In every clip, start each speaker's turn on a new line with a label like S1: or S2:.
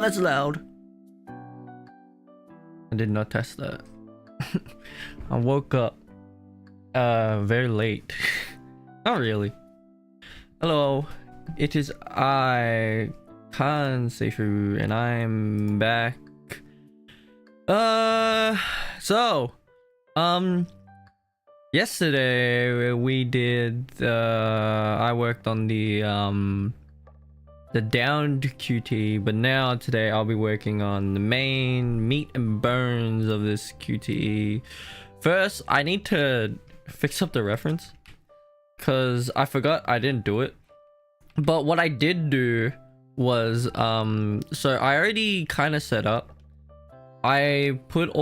S1: that's loud. I did not test that. I woke up very late. Not really. Hello, it is I, KanseiFoo, and I'm back. Yesterday we did I worked on the downed QTE, but now today I'll be working on the main meat and bones of this QTE. First, I need to fix up the reference because I forgot I didn't do it. But what I did do was so I already kind of set up. I put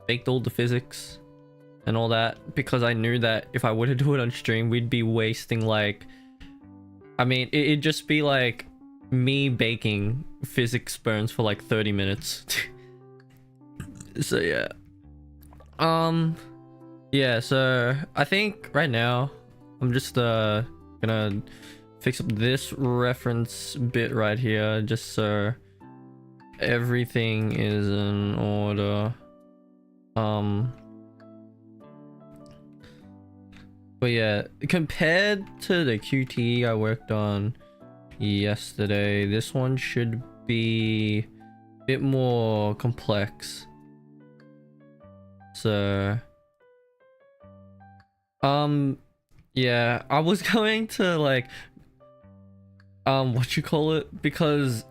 S1: baked all the physics and all that because I knew that if I were to do it on stream, we'd be wasting like, I mean, it'd just be like me baking physics burns for like 30 minutes. So yeah. Yeah, so I think right now I'm just gonna fix up this reference bit right here just so everything is in order. But yeah, compared to the QTE I worked on yesterday, this one should be a bit more complex. So yeah, I was going to like what you call it, because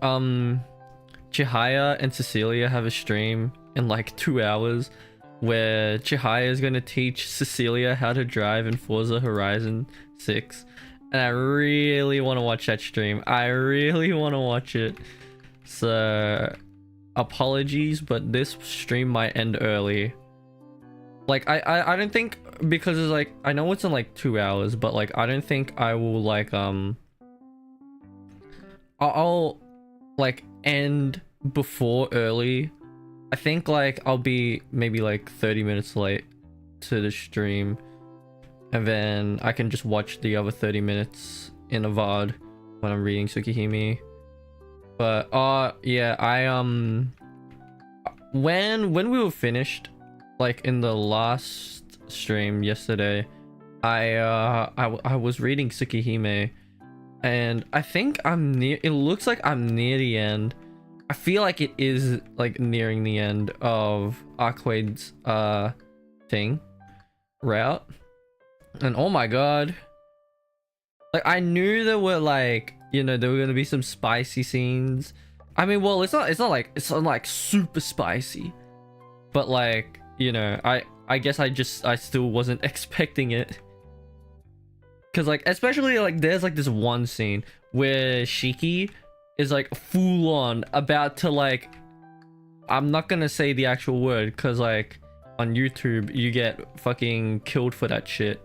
S1: Chihaya and Cecilia have a stream in like 2 hours where Chihaya is going to teach Cecilia how to drive in Forza Horizon 6, and I really want to watch that stream. I really want to watch it. So apologies, but this stream might end early. Like I don't think, because it's like, I know it's in like 2 hours, but like I don't think I will like I'll like end before early. I think like I'll be maybe like 30 minutes late to the stream, and then I can just watch the other 30 minutes in a VOD when I'm reading Tsukihime. But yeah, I when we were finished, like in the last stream yesterday, I was reading Tsukihime, and I think I'm near, it looks like I'm near the end. I feel like it is like nearing the end of Arcwade's thing route. And oh my god, like I knew there were like, you know, there were gonna be some spicy scenes. I mean, well, it's not like super spicy, but like, you know, I guess I still wasn't expecting it. Cause like, especially like there's like this one scene where Shiki is like full on about to like, I'm not gonna say the actual word cause like on YouTube you get fucking killed for that shit,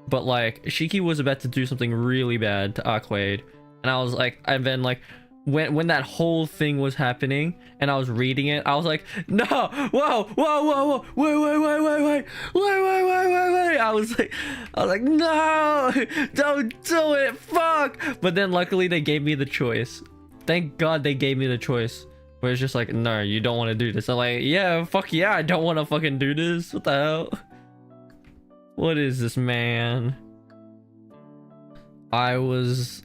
S1: but like Shiki was about to do something really bad to Arcwade, and I was like, and then like when that whole thing was happening and I was reading it, I was like, no, whoa, wait. I was like, no, don't do it, fuck. But then luckily they gave me the choice. Thank God they gave me the choice where it's just like, no, you don't want to do this. I'm like, yeah, fuck yeah, I don't want to fucking do this. What the hell? What is this, man? I was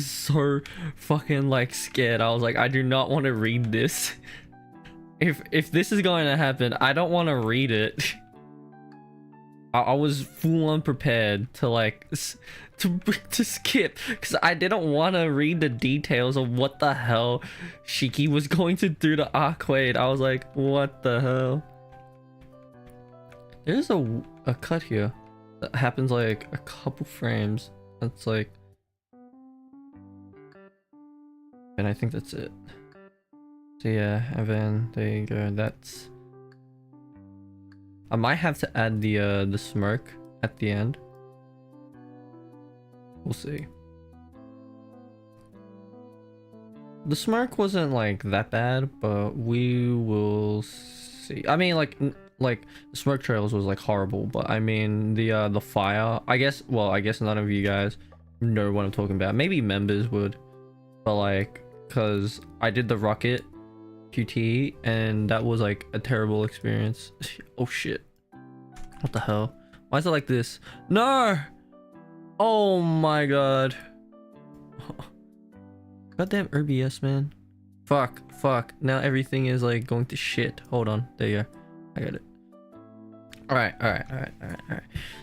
S1: so fucking like scared. I was like, I do not want to read this. If this is going to happen, I don't want to read it. I was full on prepared to like to skip because I didn't want to read the details of what the hell Shiki was going to do to Arcwade. I was like, what the hell? There's a cut here that happens like a couple frames. That's like, and I think that's it. So yeah, and then there you go. That's, I might have to add the smirk at the end. We'll see. The smirk wasn't like that bad, but we will see. I mean, like the smirk trails was like horrible, but I mean the fire, I guess, well, I guess none of you guys know what I'm talking about. Maybe members would, but like because I did the rocket QTE and that was like a terrible experience. Oh shit. What the hell? Why is it like this? No! Oh my god. Goddamn OBS, man. Fuck. Now everything is like going to shit. Hold on. There you go. I got it. Alright.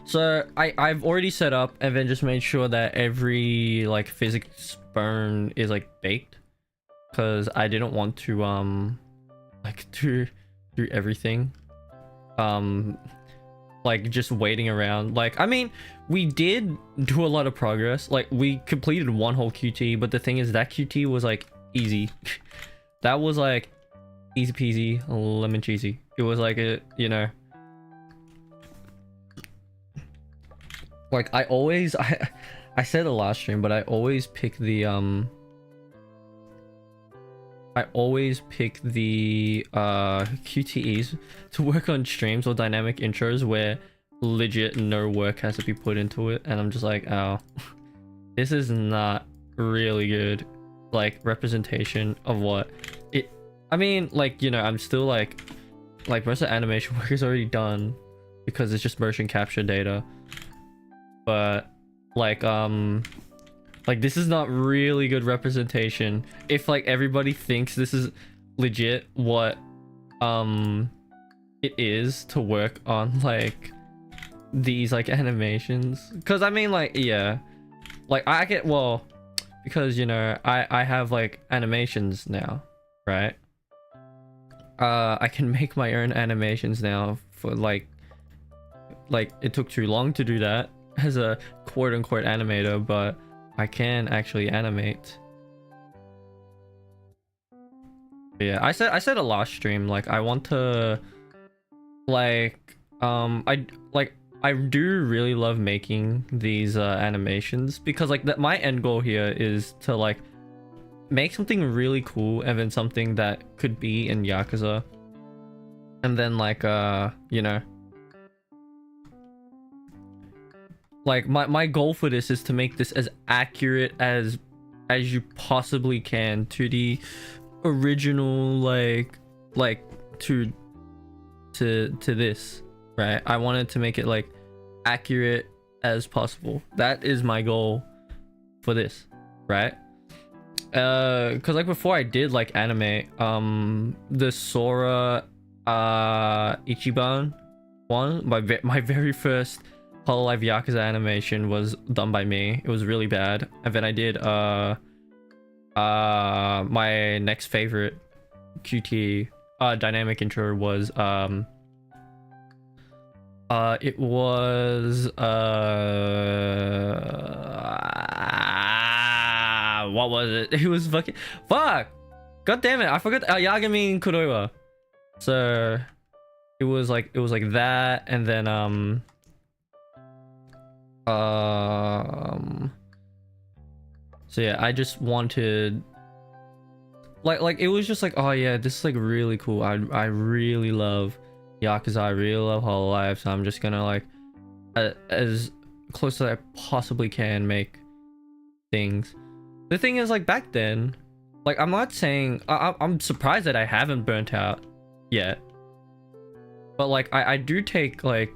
S1: So I've already set up and then just made sure that every like physics burn is like baked. Because I didn't want to like do everything. Like just waiting around. Like, I mean, we did do a lot of progress. Like, we completed one whole QT, but the thing is that QT was like easy. That was like easy peasy, lemon cheesy. It was like a, you know, like I said the last stream, but I always pick the QTEs to work on streams or dynamic intros where legit no work has to be put into it, and I'm just like, oh, this is not really good like representation of what it. I mean, like, you know, I'm still like most of the animation work is already done because it's just motion capture data, but like this is not really good representation if like everybody thinks this is legit what it is to work on like these like animations. Because I mean, like, yeah, like I get, well, because, you know, I have like animations now, right? I can make my own animations now for like it took too long to do that as a quote-unquote animator, but I can actually animate. But yeah, I said a last stream, like I want to like I do really love making these animations, because like my end goal here is to like make something really cool and then something that could be in Yakuza, and then like you know, like my goal for this is to make this as accurate as you possibly can to the original, like to this, right? I wanted to make it like accurate as possible. That is my goal for this, right? Because like before I did like anime the Sora Ichiban one, my very first Hololive Yakuza animation was done by me. It was really bad. And then I did my next favorite QT dynamic intro was it was what was it? It was fucking fuck. God damn it! I forgot Yagami Kuroiwa. So it was like that, and then so yeah, I just wanted like it was just like, oh yeah, this is like really cool. I really love Yakuza, I really love Hololive, so I'm just gonna like as close as I possibly can make things. The thing is, like back then, like I'm not saying I'm surprised that I haven't burnt out yet, but like I do take like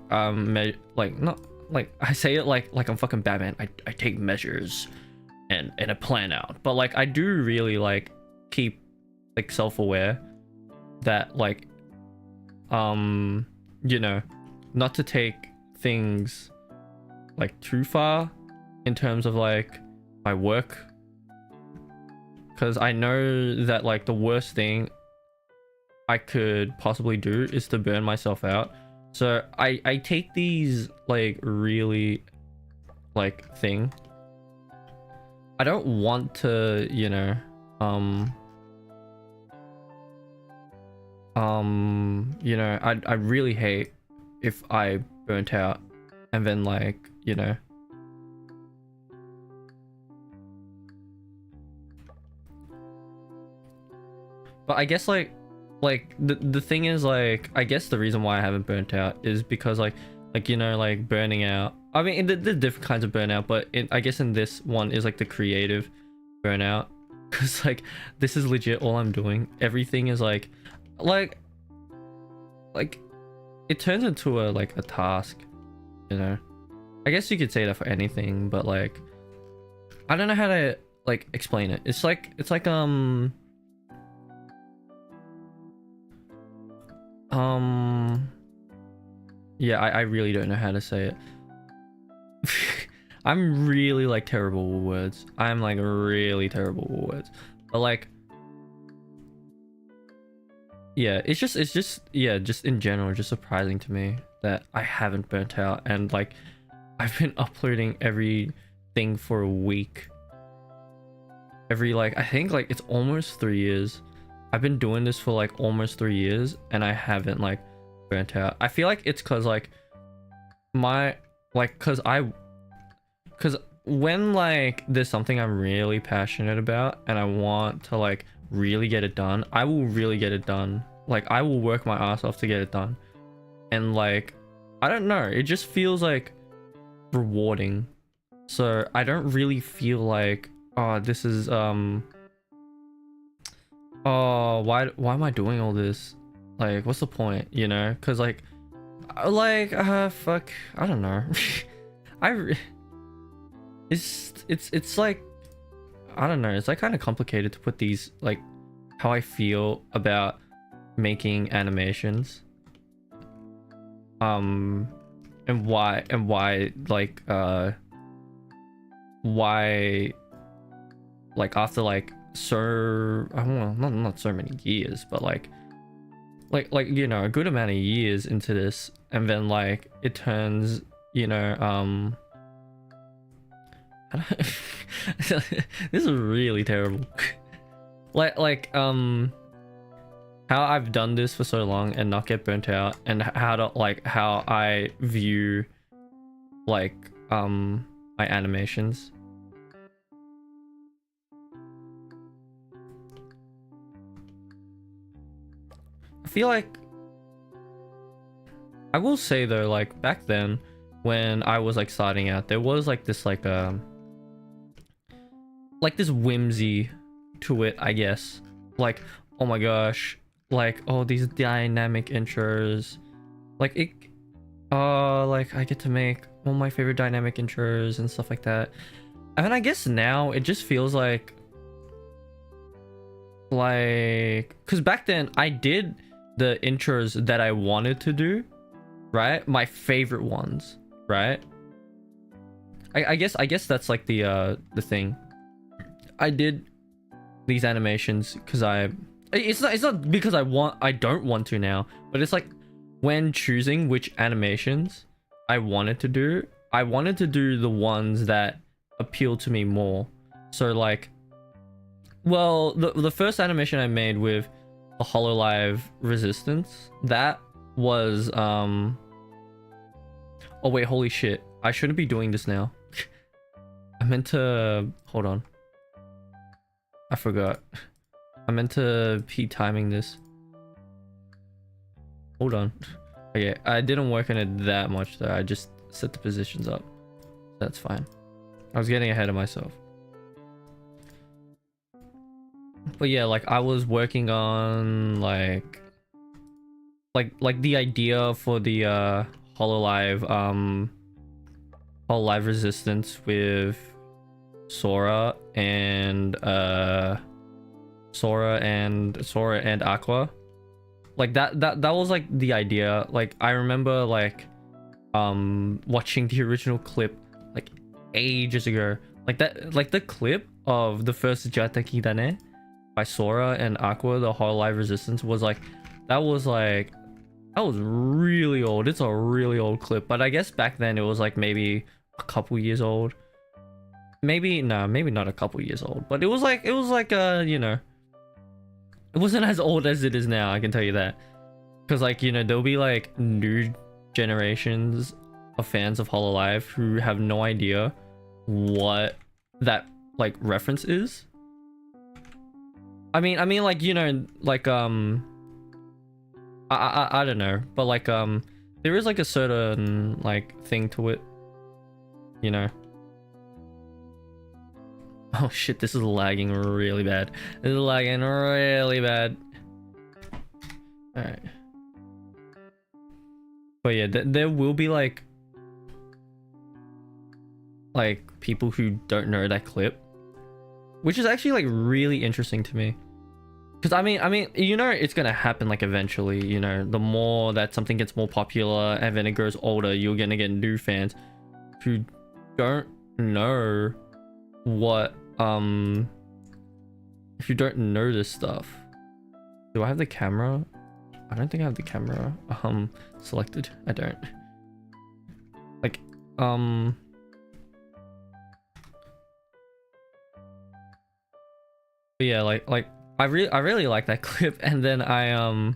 S1: like not like I say it like I'm fucking Batman. I take measures and I plan out, but like I do really like keep like self-aware that like you know, not to take things like too far in terms of like my work, because I know that like the worst thing I could possibly do is to burn myself out. So I take these like really like thing. I don't want to, you know, you know, I really hate if I burnt out and then like, you know, but I guess like the thing is, like I guess the reason why I haven't burnt out is because like you know, like burning out, I mean there's different kinds of burnout, but I guess in this one is like the creative burnout, because like this is legit all I'm doing. Everything is like like it turns into a like a task, you know. I guess you could say that for anything, but like I don't know how to like explain it. It's like yeah, I really don't know how to say it. I'm really like terrible with words. I'm like really terrible with words. But like yeah, it's just yeah, just in general, just surprising to me that I haven't burnt out, and like I've been uploading everything for a week. Every like I think like it's almost 3 years. I've been doing this for like almost 3 years and I haven't like burnt out. I feel like it's cause like my like cause when like there's something I'm really passionate about and I want to like really get it done, I will really get it done. Like I will work my ass off to get it done. And like I don't know, it just feels like rewarding. So I don't really feel like, oh, this is oh, why am I doing all this? Like what's the point, you know? Because like fuck, I don't know. It's like I don't know, it's like kind of complicated to put these like how I feel about making animations, and why like why like after like so I don't know, not so many years, but like you know, a good amount of years into this, and then like it turns, you know, this is really terrible. like how I've done this for so long and not get burnt out, and how I view like my animations. I feel like I will say though, like back then when I was like starting out, there was like this like this whimsy to it, I guess. Like, oh my gosh, like, oh, these dynamic intros, like it like I get to make one of my favorite dynamic intros and stuff like that. And then I guess now it just feels like because back then I did the intros that I wanted to do, right? My favorite ones, right? I guess that's like the thing. I did these animations because it's not because I don't want to now, but it's like when choosing which animations I wanted to do, I wanted to do the ones that appeal to me more. So like, well, the first animation I made with the Hololive Resistance, that was oh wait, holy shit, I shouldn't be doing this now. I meant to hold on, I forgot. I meant to be timing this. Hold on. Okay, I didn't work on it that much though. I just set the positions up. That's fine. I was getting ahead of myself. But yeah, like I was working on like the idea for the Hololive Resistance with Sora and Aqua. Like that was like the idea. Like I remember like watching the original clip like ages ago. Like the clip of the first Jata Kidane by Sora and Aqua, the Hololive Resistance, was like that was really old. It's a really old clip, but I guess back then it was like maybe a couple years old. Maybe not a couple years old, but it was like you know, it wasn't as old as it is now, I can tell you that. Because like, you know, there'll be like new generations of fans of Hololive who have no idea what that like reference is. I mean like, you know, like I don't know, but like there is like a certain like thing to it, you know. Oh shit, this is lagging really bad. This is lagging really bad. Alright. But yeah, there will be like people who don't know that clip, which is actually like really interesting to me. Because I mean, you know, it's gonna happen like eventually. You know, the more that something gets more popular and then it grows older, you're gonna get new fans who don't know what if you don't know this stuff. Do I have the camera? I don't think I have the camera selected. I don't. Like but yeah, like I really like that clip, and then I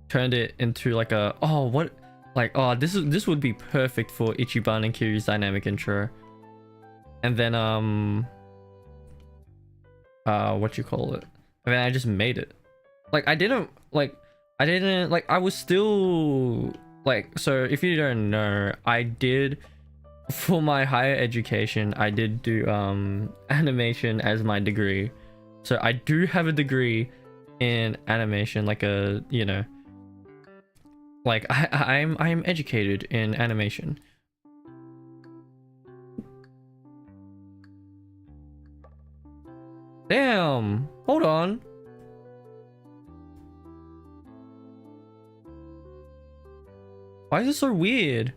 S1: turned it into like a this would be perfect for Ichiban and Kiryu's dynamic intro. And then what you call it? And then I just made it. Like I was still like, so if you don't know, I did for my higher education, I did do animation as my degree. So I do have a degree in animation, like a, you know, like I'm educated in animation. Damn, hold on. Why is this so weird?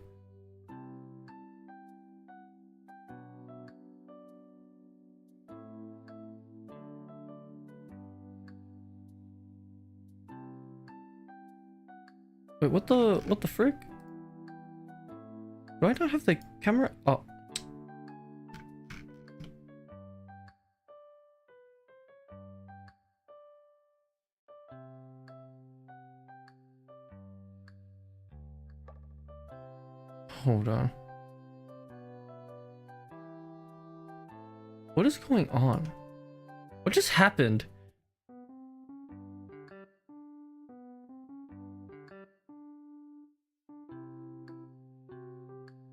S1: Wait, what the frick? Do I not have the camera? Oh. Hold on. What is going on? What just happened?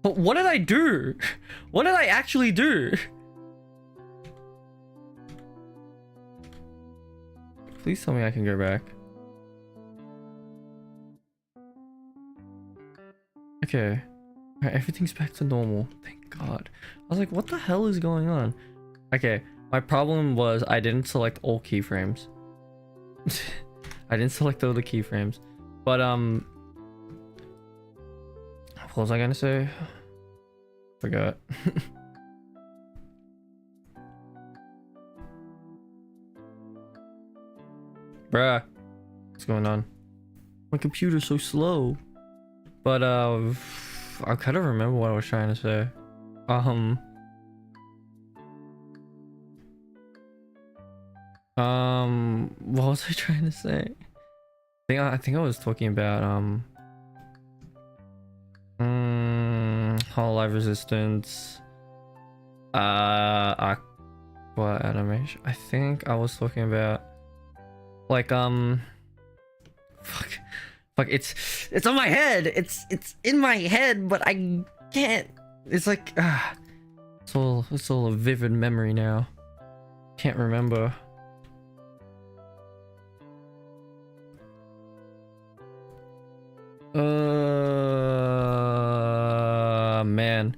S1: But what did I do? What did I actually do? Please tell me I can go back. Okay. Alright, everything's back to normal. Thank God. I was like, what the hell is going on? Okay, my problem was I didn't select all keyframes. I didn't select all the keyframes. But what was I gonna say? Forgot. Bruh. What's going on? My computer's so slow. But I kind of remember what I was trying to say. What was I trying to say? I think I was talking about Hollow Live Resistance, Aqua animation. I think I was talking about like fuck, it's on my head. It's in my head, but I can't. It's like it's all a vivid memory now. Can't remember. Man.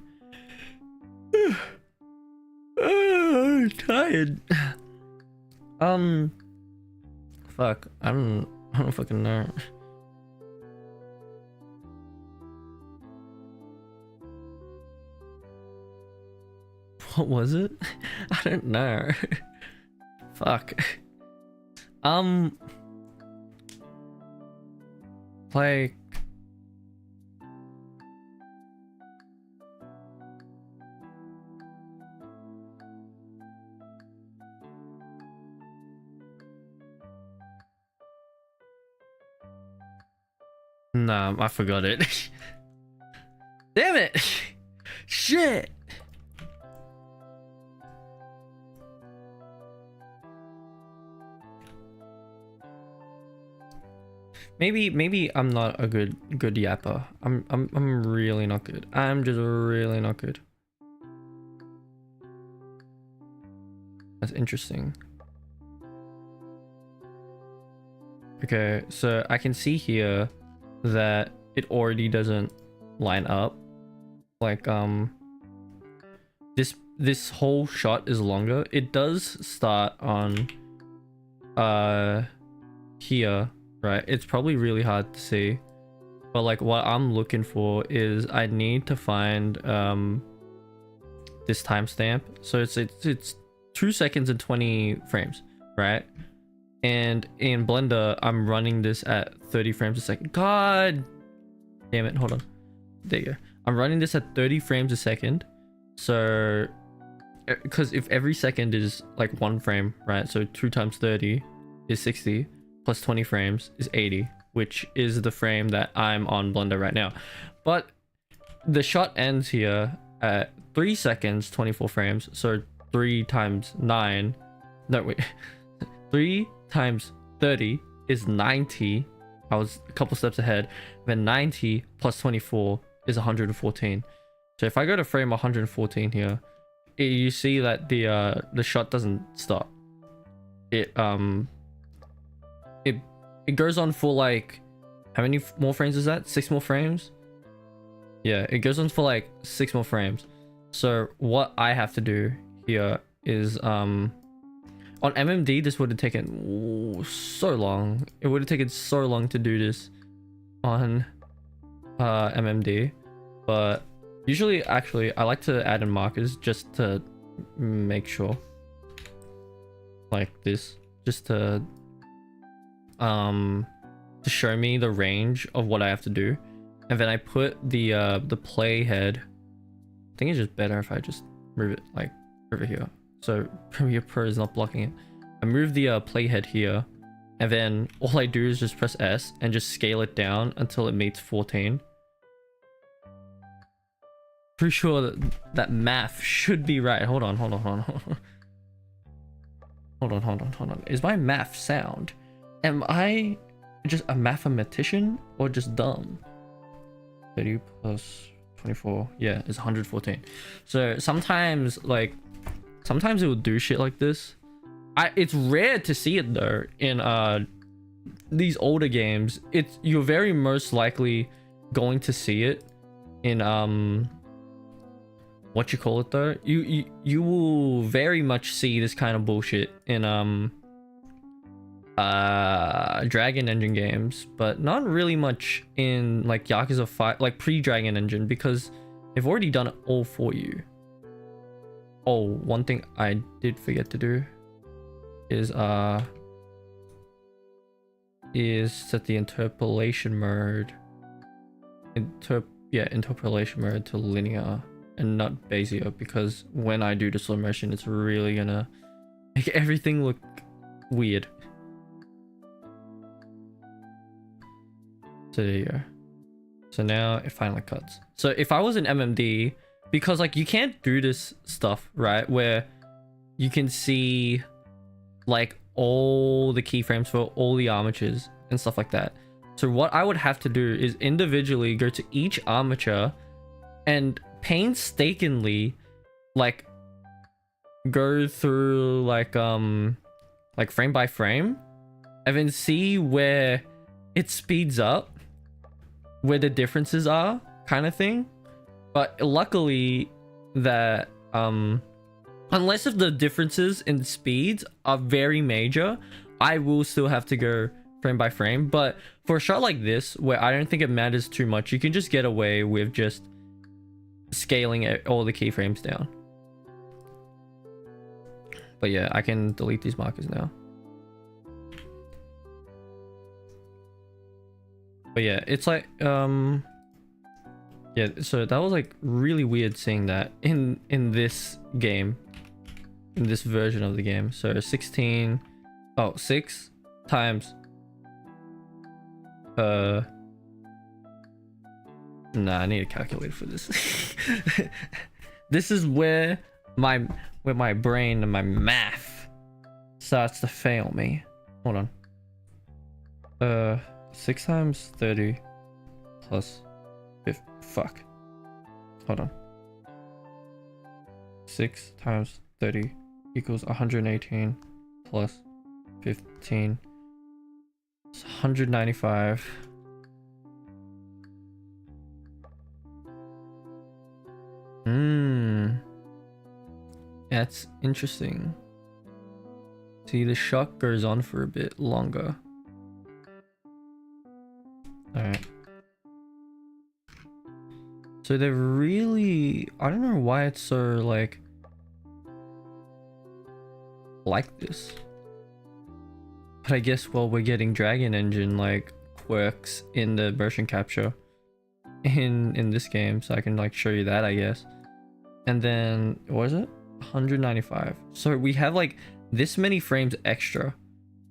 S1: I'm tired. Fuck. I don't fucking know. What was it? I don't know. Fuck. Like nah, I forgot it. Damn it. Shit. Maybe I'm not a good yapper. I'm really not good. I'm just really not good. That's interesting. Okay, so I can see here that it already doesn't line up. Like this whole shot is longer. It does start on here, right? It's probably really hard to see, but like what I'm looking for is I need to find this timestamp. So it's 2 seconds and 20 frames, right? And in Blender I'm running this at 30 frames a second. God damn it, hold on, there you go. I'm running this at 30 frames a second. So because if every second is like 1 frame, right? So 2 times 30 is 60 plus 20 frames is 80, which is the frame that I'm on Blender right now. But the shot ends here at 3 seconds 24 frames. So 3 times 9, no wait, 3 times 30 is 90. I was a couple steps ahead. Then 90 plus 24 is 114. So if I go to frame 114 here, you see that the shot doesn't stop. It goes on for like, how many more frames is that? 6 more frames? Yeah, it goes on for like 6 more frames. So what I have to do here is on MMD this would have taken so long. It would have taken so long to do this on MMD, but usually actually I like to add in markers just to make sure, like this, just to show me the range of what I have to do. And then I put the playhead. I think it's just better if I just move it like over here, so Premiere Pro is not blocking it. I move the playhead here, and then all I do is just press S and just scale it down until it meets 14. Pretty sure that math should be right. Hold on. Hold on. Is my math sound? Am I just a mathematician or just dumb? 30 plus 24, yeah, it's 114. So sometimes it will do shit like this. It's rare to see it though in these older games. You're very most likely going to see it in what you call it though. You will very much see this kind of bullshit in Dragon Engine games, but not really much in like Yakuza 5, like pre-Dragon Engine, because they've already done it all for you. Oh, one thing I did forget to do is set the interpolation mode interpolation mode to linear and not Bezier, because when I do the slow motion it's really gonna make everything look weird. So there you go. So now it finally cuts. So if I was in MMD, because like you can't do this stuff, right, where you can see like all the keyframes for all the armatures and stuff like that. So what I would have to do is individually go to each armature and painstakingly like go through like frame by frame and then see where it speeds up, where the differences are, kind of thing. But luckily that unless if the differences in speeds are very major, I will still have to go frame by frame. But for a shot like this, where I don't think it matters too much, you can just get away with just scaling all the keyframes down. But yeah, I can delete these markers now. But yeah, it's like yeah, so that was like really weird seeing that in this game, in this version of the game. So 6 times nah, I need a calculator for this. This is where my brain and my math starts to fail me. Hold on. 6 times 30 plus 50. Fuck. Hold on. 6 times 30 equals 118 plus 15. It's 195. That's interesting. See, the shock goes on for a bit longer. Alright. So they're really... I don't know why it's so, like this. But I guess, well, we're getting Dragon Engine, like, quirks in the motion capture in this game. So I can, like, show you that, I guess. And then, what is it? 195. So we have, like, this many frames extra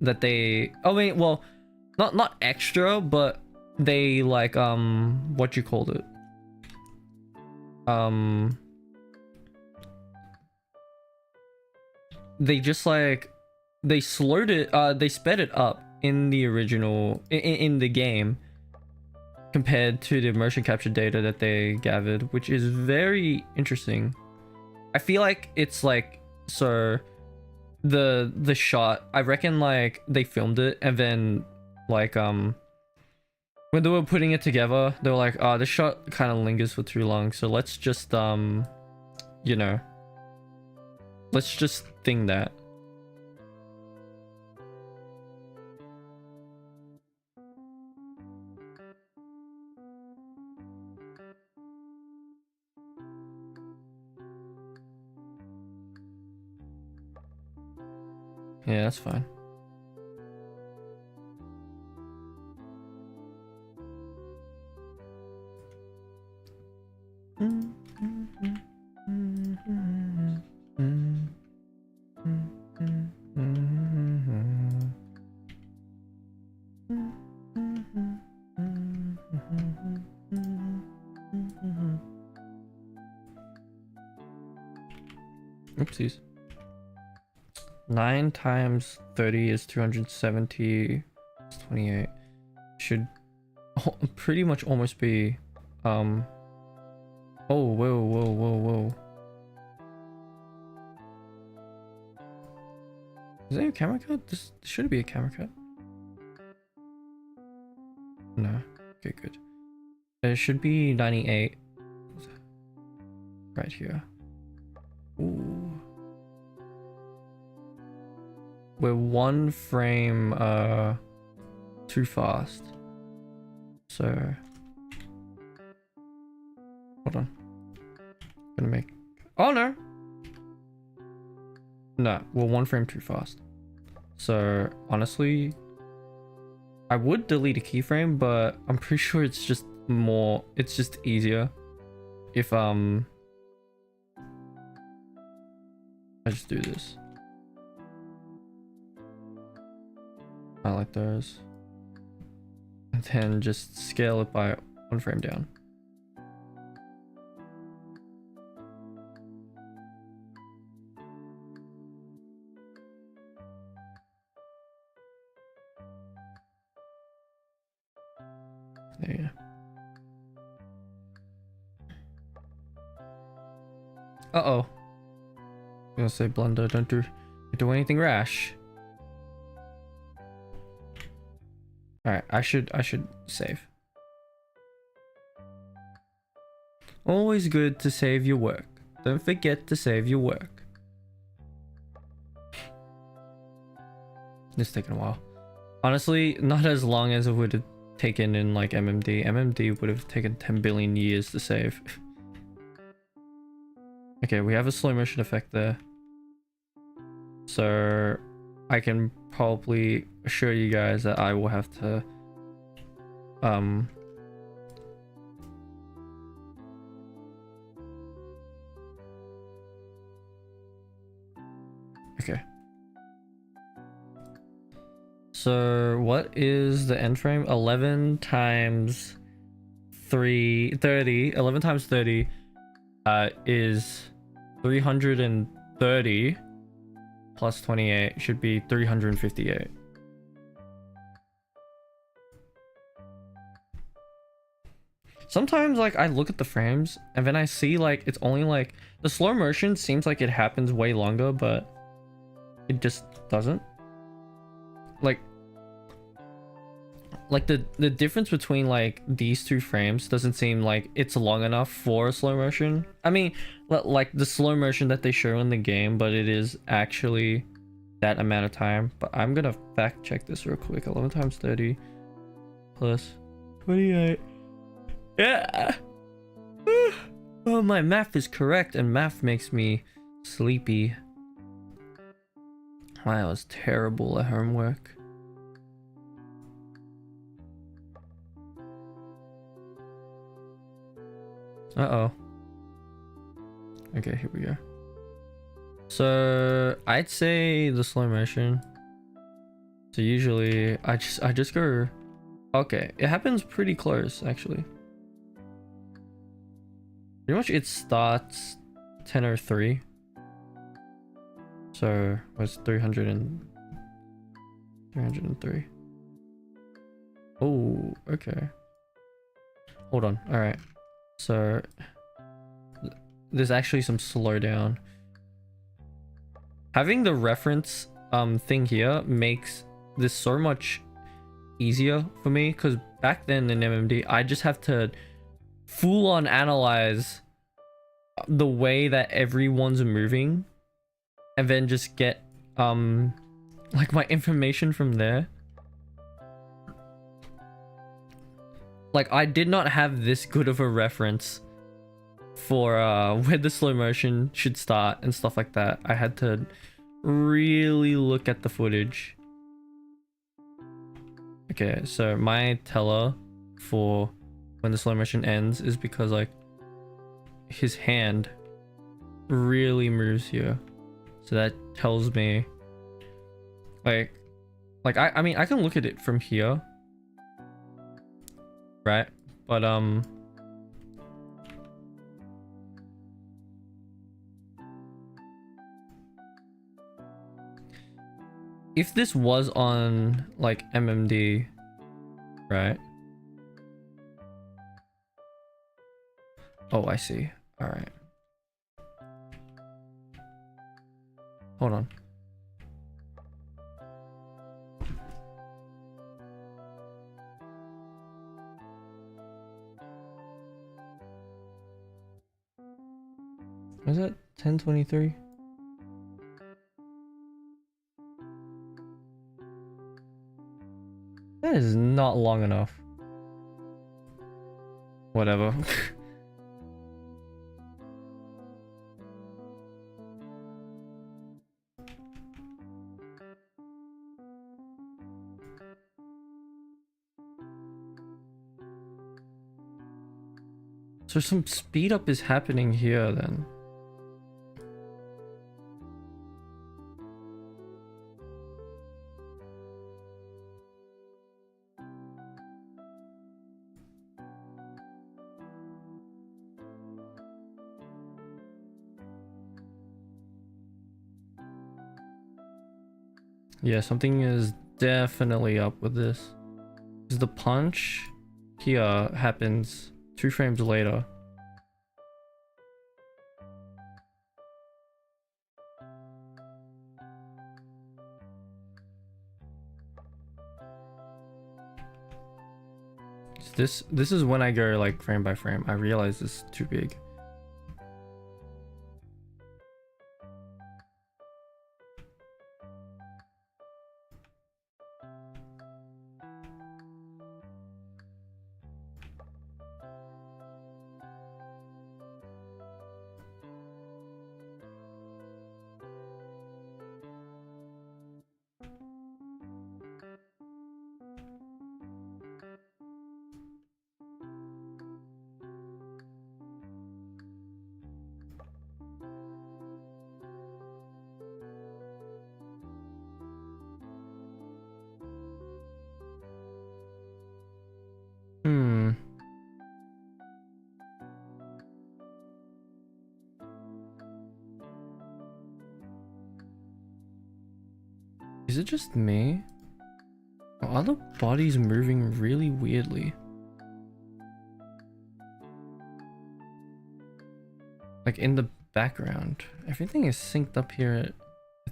S1: that they... Oh, wait, well, not extra, but they, like, what you called it? They just, like, they slowed it, they sped it up in the original, in the game, compared to the motion capture data that they gathered, which is very interesting. I feel like it's like, so the shot, I reckon, like, they filmed it and then, like, when they were putting it together, they were like, oh, this shot kind of lingers for too long, so let's just, you know, let's just thing that. Yeah, that's fine. Oopsies. 9 times 30 is 270. It's 28. Should pretty much almost be oh, whoa. Is that a camera cut? This should be a camera cut. No. Okay, good. It should be 98. Right here. Ooh. We're 1 frame too fast. So hold on. Gonna make, oh no. No, we're 1 frame too fast. So honestly, I would delete a keyframe, but I'm pretty sure it's just more, it's just easier if I just do this. I like those. And then just scale it by 1 frame down. There you go. Uh-oh. I'm gonna say blunder, don't do anything rash. Alright, I should save. Always good to save your work. Don't forget to save your work. It's taken a while. Honestly, not as long as it would have taken in like MMD. MMD would have taken 10 billion years to save. Okay, we have a slow motion effect there. So I can probably assure you guys that I will have to okay. So what is the end frame? 11 times 30. 11 times 30 is 330 plus 28 should be 358. Sometimes like I look at the frames and then I see like it's only like the slow motion seems like it happens way longer, but it just doesn't. Like the difference between like these two frames doesn't seem like it's long enough for slow motion. I mean, like the slow motion that they show in the game, but it is actually that amount of time. But I'm gonna fact check this real quick. 11 times 30 plus 28. Yeah. Oh, my math is correct, and math makes me sleepy. I was terrible at homework. Uh-oh. Okay, here we go. So I'd say the slow motion. So usually I just go. Okay, it happens pretty close actually. Pretty much it starts 10:03. So what's 303? Oh, okay. Hold on. All right. So there's actually some slowdown. Having the reference thing here makes this so much easier for me, because back then in MMD I just have to full on analyze the way that everyone's moving and then just get like my information from there. Like I did not have this good of a reference for where the slow motion should start and stuff like that. I had to really look at the footage. Okay, so my teller for when the slow motion ends is because like his hand really moves here, so that tells me like I mean I can look at it from here, right? But if this was on like MMD, right? Oh, I see. All right. Hold on. Is it 10:23? That is not long enough. Whatever. So some speed up is happening here then. Yeah, something is definitely up with this. Because the punch here happens 2 frames later. This is when I go like frame by frame. I realize this is too big. Is it just me? Or are the bodies moving really weirdly? Like in the background. Everything is synced up here at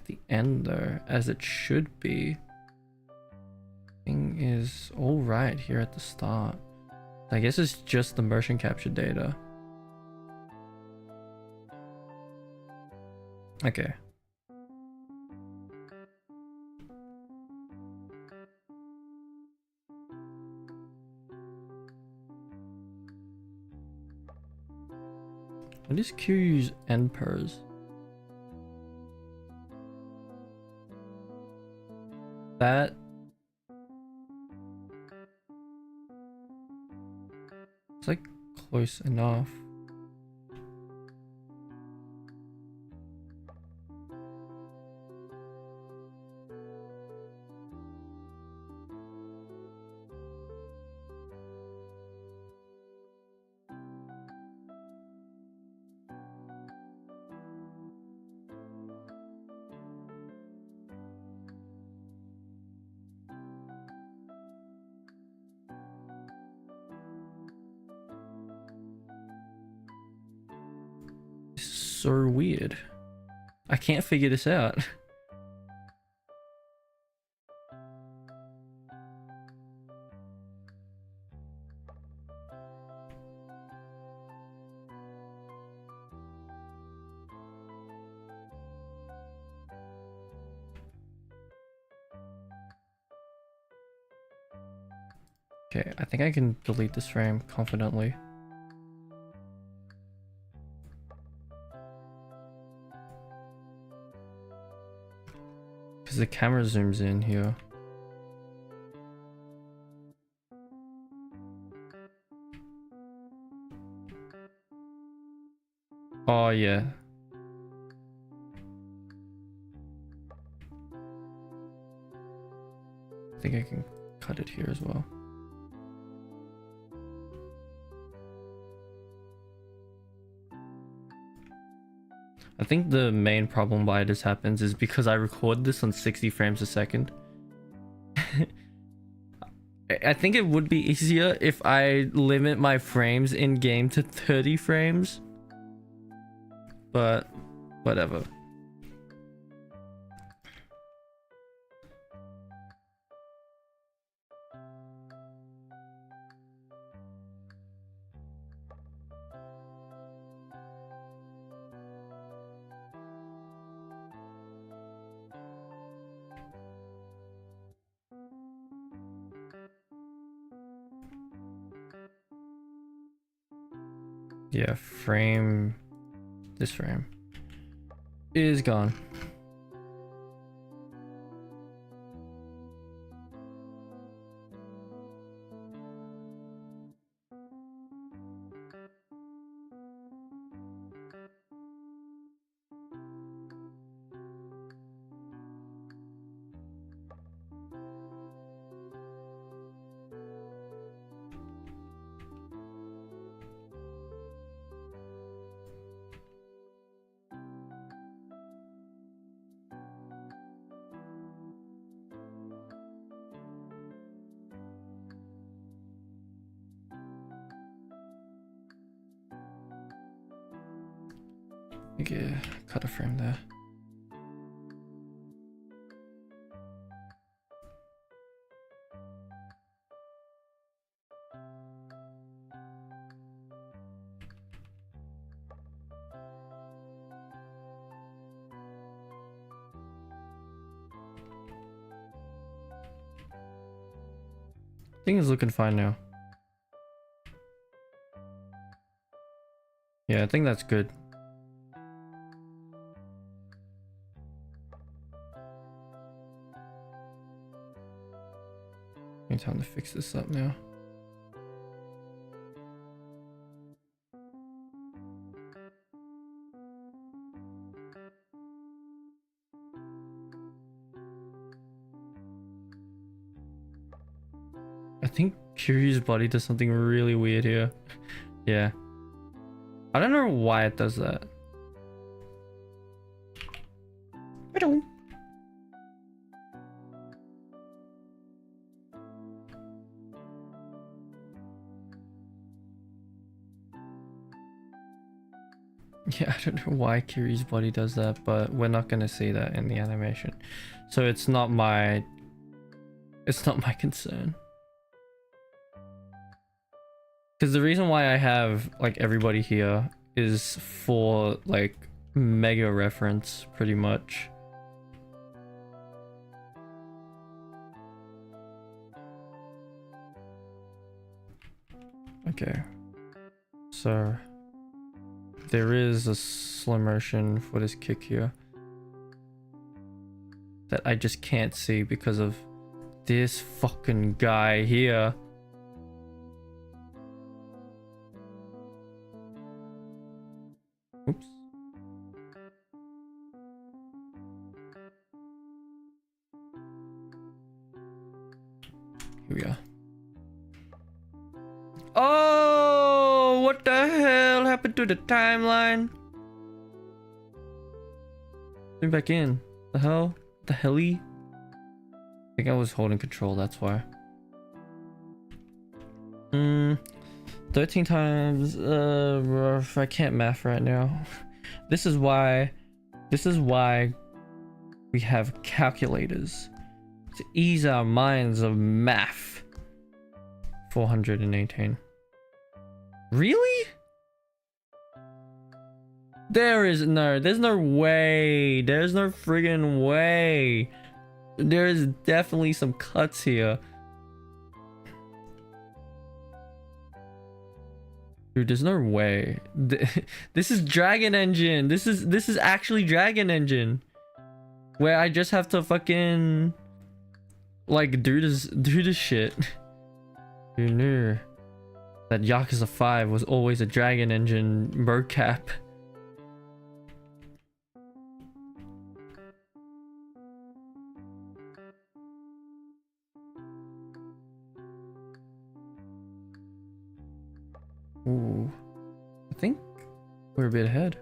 S1: at the end though, as it should be. Thing is all right here at the start. I guess it's just the motion capture data. Okay. What is QU's end pairs? That it's like close enough. So weird. I can't figure this out. Okay, I think I can delete this frame confidently. Because the camera zooms in here. Oh yeah. I think I can cut it here as well. I think the main problem why this happens is because I record this on 60 frames a second. I think it would be easier if I limit my frames in game to 30 frames. But whatever. Yeah, frame, this frame is gone. Okay, cut a frame there. Thing is looking fine now. Yeah, I think that's good. Time to fix this up now. I think Kiryu's body does something really weird here. Yeah. I don't know why it does that. I don't. Yeah, I don't know why Kiri's body does that, but we're not gonna see that in the animation. So it's not my concern. Because the reason why I have like everybody here is for like mega reference pretty much. Okay. So there is a slow motion for this kick here that I just can't see because of this fucking guy here. Oops. Here we are. Oh, what the hell happened to the timeline? Let me back in. The hell? The helly? I think I was holding control, that's why. 13 times. I can't math right now. This is why we have calculators to ease our minds of math. 418. Really? There's no way. There's no friggin' way. There's definitely some cuts here. Dude, there's no way. This is Dragon Engine. This is actually Dragon Engine. Where I just have to fucking like do this shit. Who knew that Yakuza 5 was always a Dragon Engine mocap? Ooh, I think we're a bit ahead.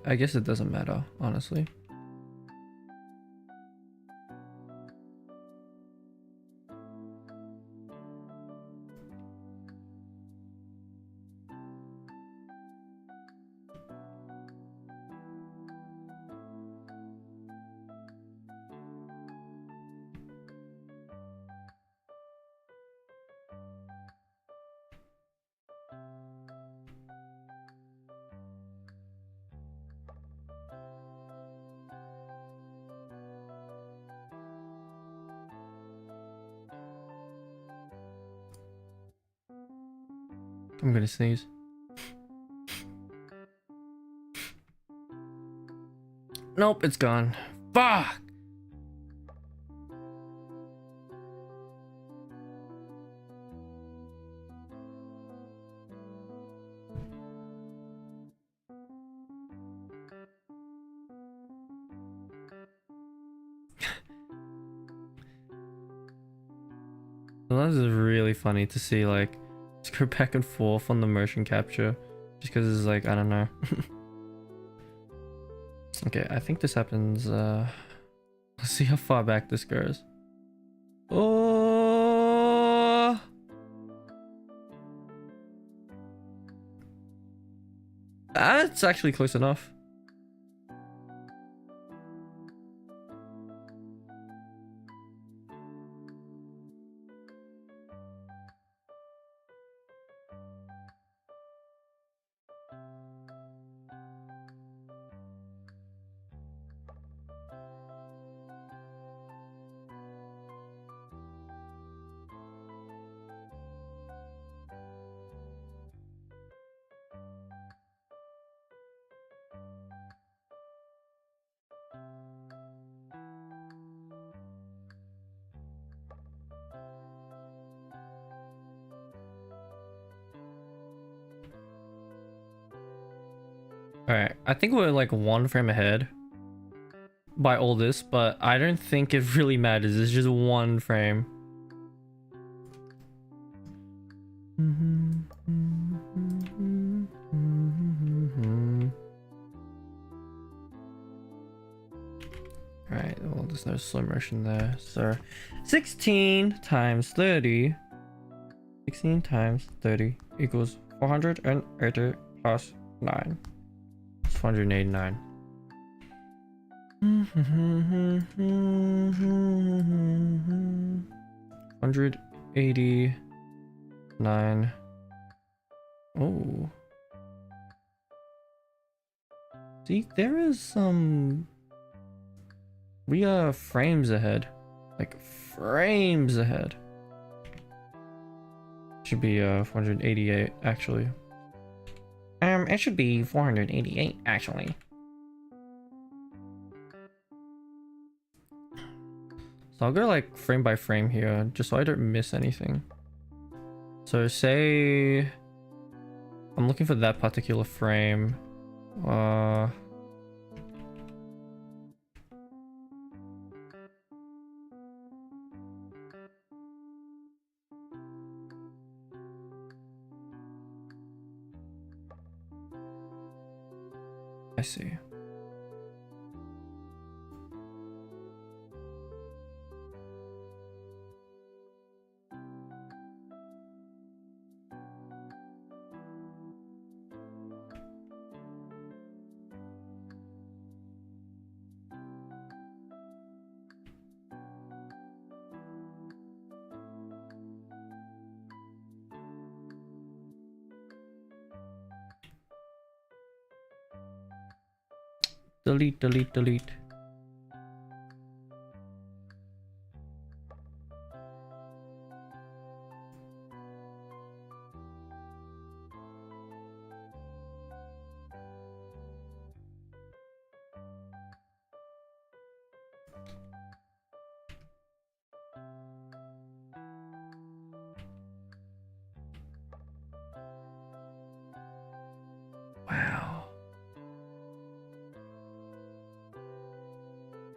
S1: I guess it doesn't matter, honestly. I'm gonna sneeze. Nope, it's gone. Fuck! Sometimes it's really funny to see like just go back and forth on the motion capture just because it's like, I don't know. Okay, I think this happens. Let's see how far back this goes. Oh, that's actually close enough. Alright, I think we're like one frame ahead by all this, but I don't think it really matters. It's just one frame. Alright, well, there's no slow motion there. So 16 times 30. 16 times 30 equals 480 plus 9. It's 489. 189. Oh. See, there is some... We are frames ahead. Like, frames ahead. Should be 488, actually. It should be 488, actually. So I'll go like frame by frame here, just so I don't miss anything. So say I'm looking for that particular frame. I see. Delete, delete, delete. Wow.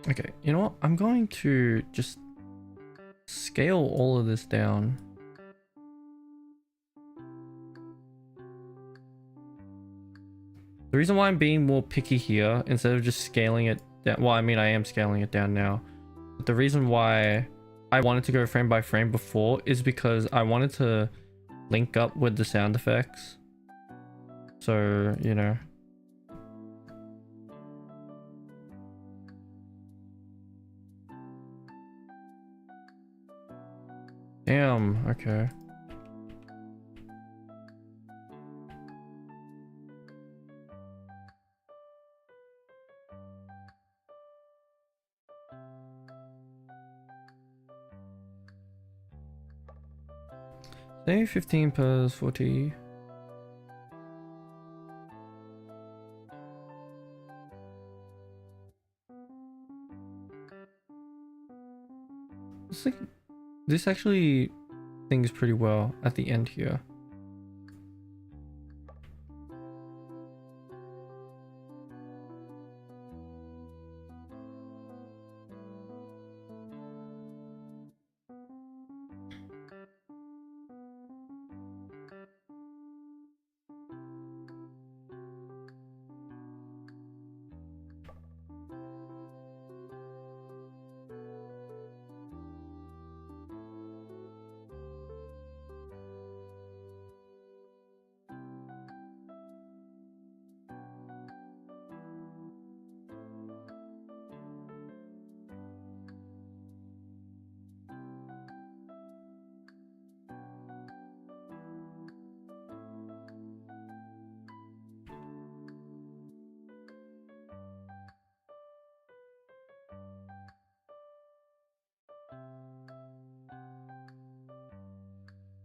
S1: Okay, you know what? I'm going to just scale all of this down. The reason why I'm being more picky here, instead of just scaling it down, well, I mean, I am scaling it down now. But the reason why I wanted to go frame by frame before is because I wanted to link up with the sound effects. So, you know. Damn, okay. Say 15 plus 40. It's like, this actually sings pretty well at the end here.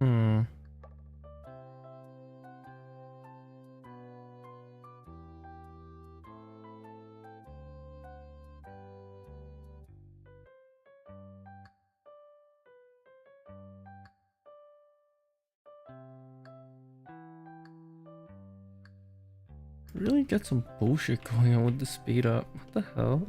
S1: Hmm. Really get some bullshit going on with the speed up. What the hell?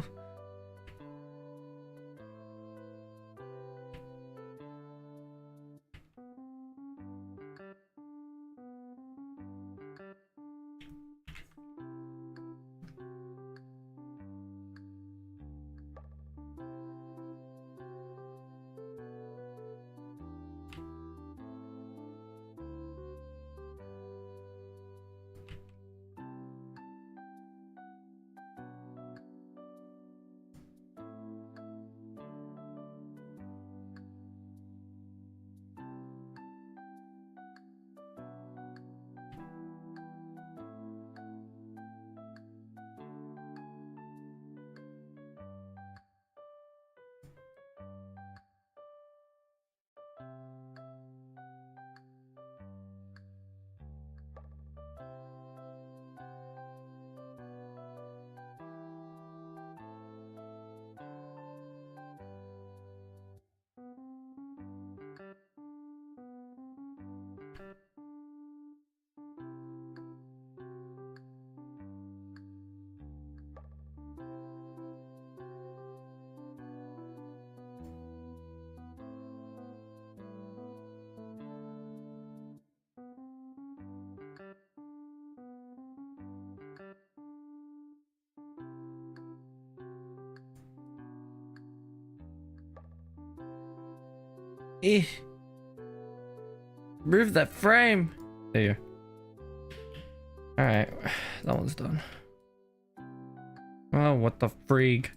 S1: Eh. Move that frame. There you go. Alright, that one's done. Oh, what the freak.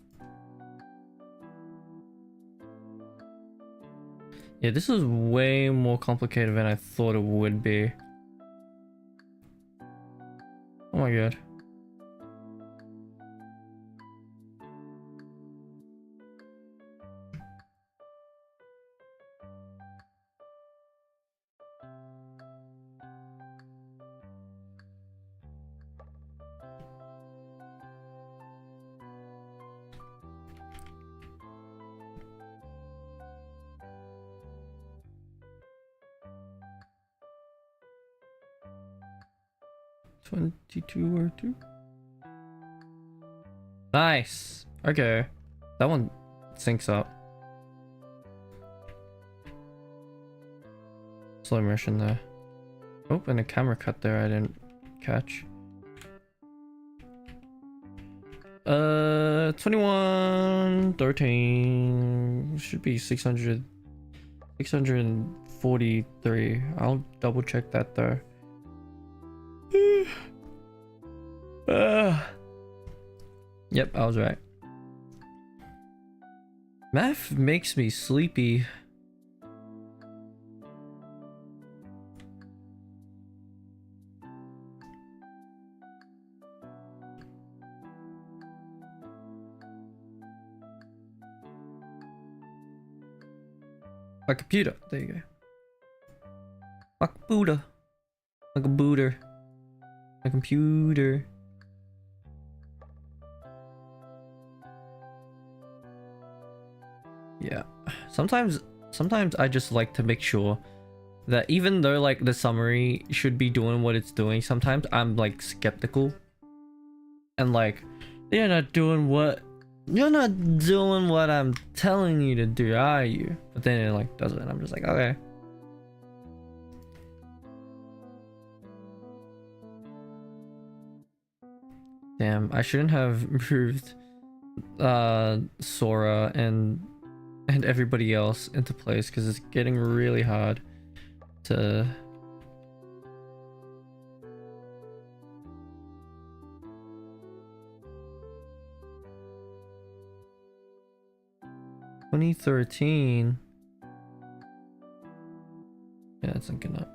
S1: Yeah, this is way more complicated than I thought it would be. Oh my god. $22 or two. Nice. Okay. That one syncs up. Slow motion there. Oh, and a camera cut there I didn't catch. 2113 should be 643. I'll double check that though. Yep, I was right. Math makes me sleepy. My computer. There you go. My computer. My computer. My computer. Yeah. Sometimes I just like to make sure that even though like the summary should be doing what it's doing, sometimes I'm like skeptical. And like, you're not doing what I'm telling you to do, are you? But then it like does it and I'm just like, okay. Damn, I shouldn't have moved Sora and everybody else into place because it's getting really hard to $2013. Yeah, it's syncing up.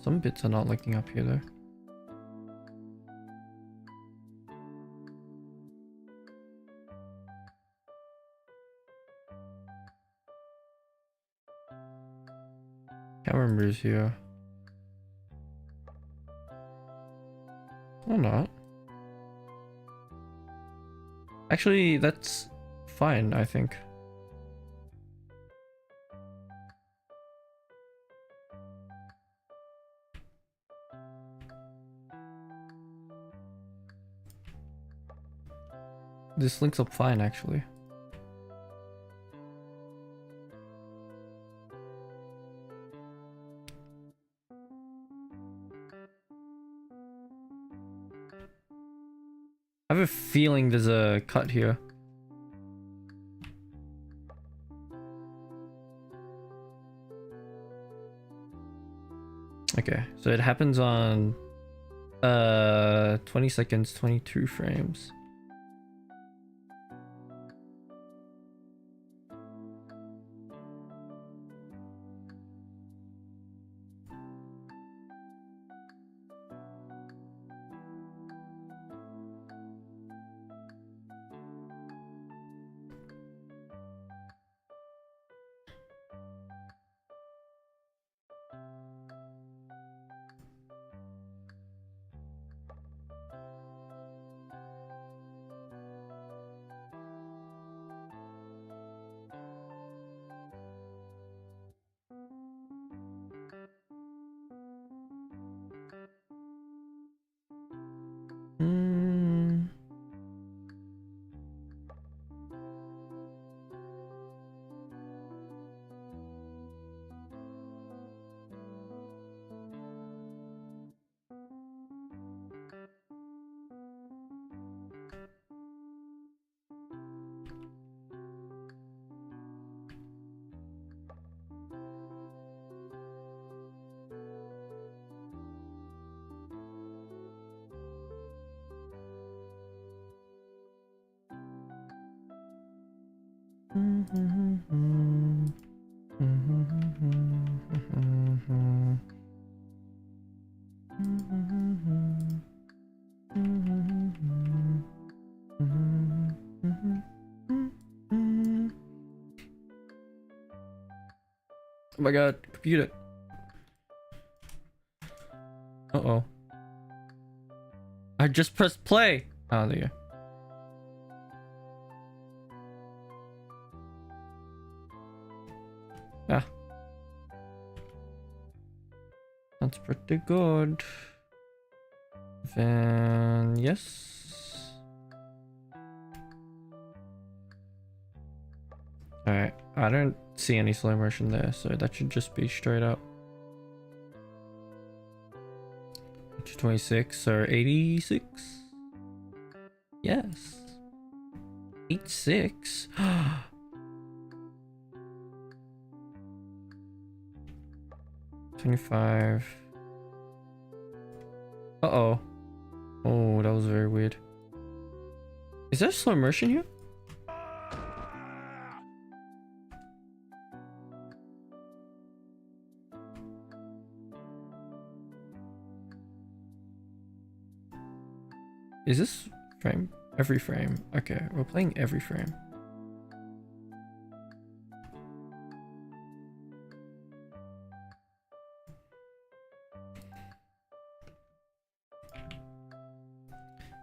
S1: Some bits are not linking up here though. Camera moves here. Or not. Actually, that's fine, I think. This links up fine, actually. I have a feeling there's a cut here. Okay, so it happens on 20 seconds, 22 frames. Oh my god, computer. Uh-oh. I just pressed play. Oh, there you go. Yeah. That's pretty good. Then, yes. Alright, I don't see any slow motion there, so that should just be straight up. 226 or 86? Yes. 86? 25. Uh-oh. Oh, that was very weird. Is there slow motion here? Is this frame? Every frame. Okay, we're playing every frame.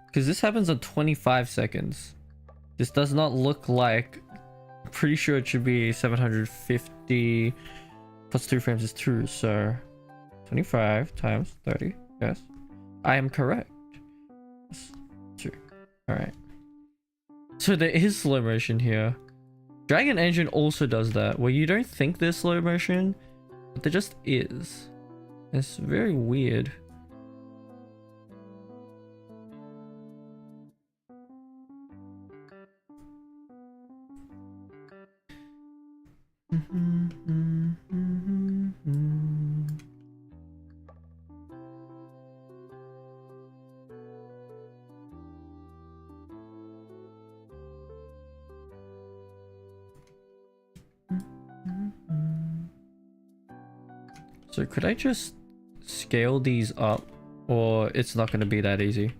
S1: Because this happens on 25 seconds. This does not look like... I'm pretty sure it should be 750 plus 2 frames is 2, so 25 times 30. Yes, I am correct. Yes, 2. Alright. So there is slow motion here. Dragon Engine also does that, where you don't think there's slow motion, but there just is. It's very weird. So could I just scale these up, or it's not going to be that easy?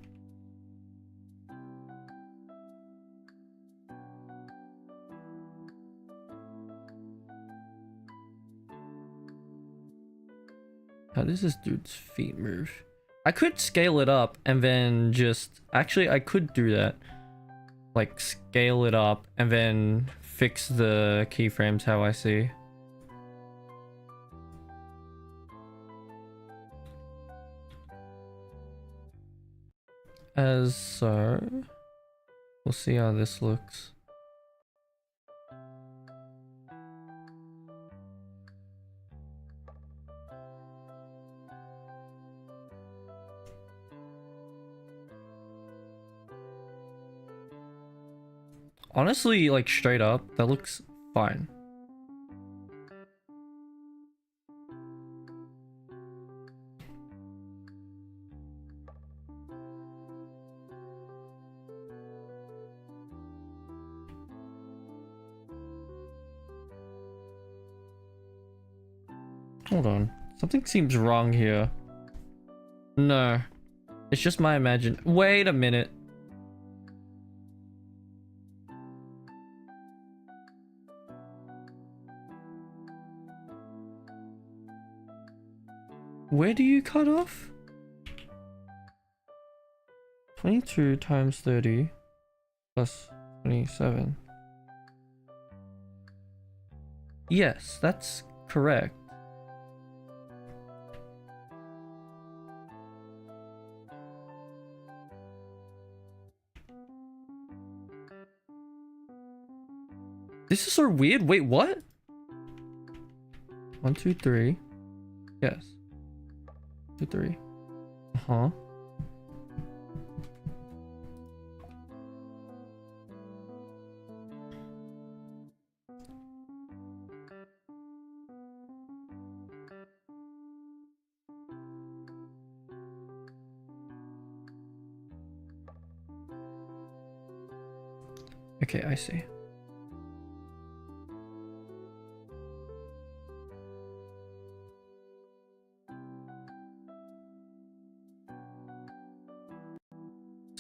S1: How does this dude's feet move? I could scale it up and then just... Actually, I could do that. Like, scale it up and then fix the keyframes how I see. As so... We'll see how this looks. Honestly, like straight up, that looks fine. Hold on. Something seems wrong here. No. It's just my imagine. Wait a minute. Where do you cut off? 22 times 30 plus 27. Yes, that's correct. This is so weird. Wait, what? 1, 2, 3. Yes. 2, 3. Uh-huh. Okay, I see.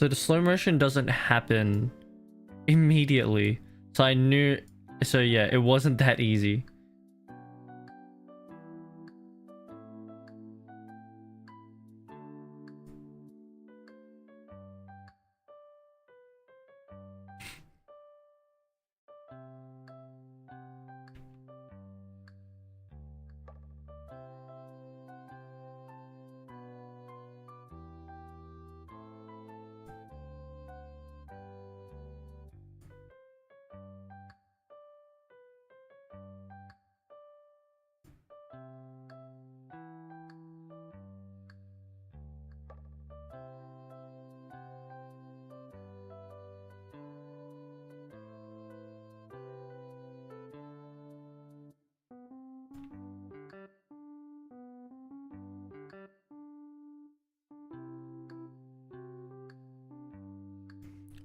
S1: So the slow motion doesn't happen immediately. So I knew, so yeah, it wasn't that easy.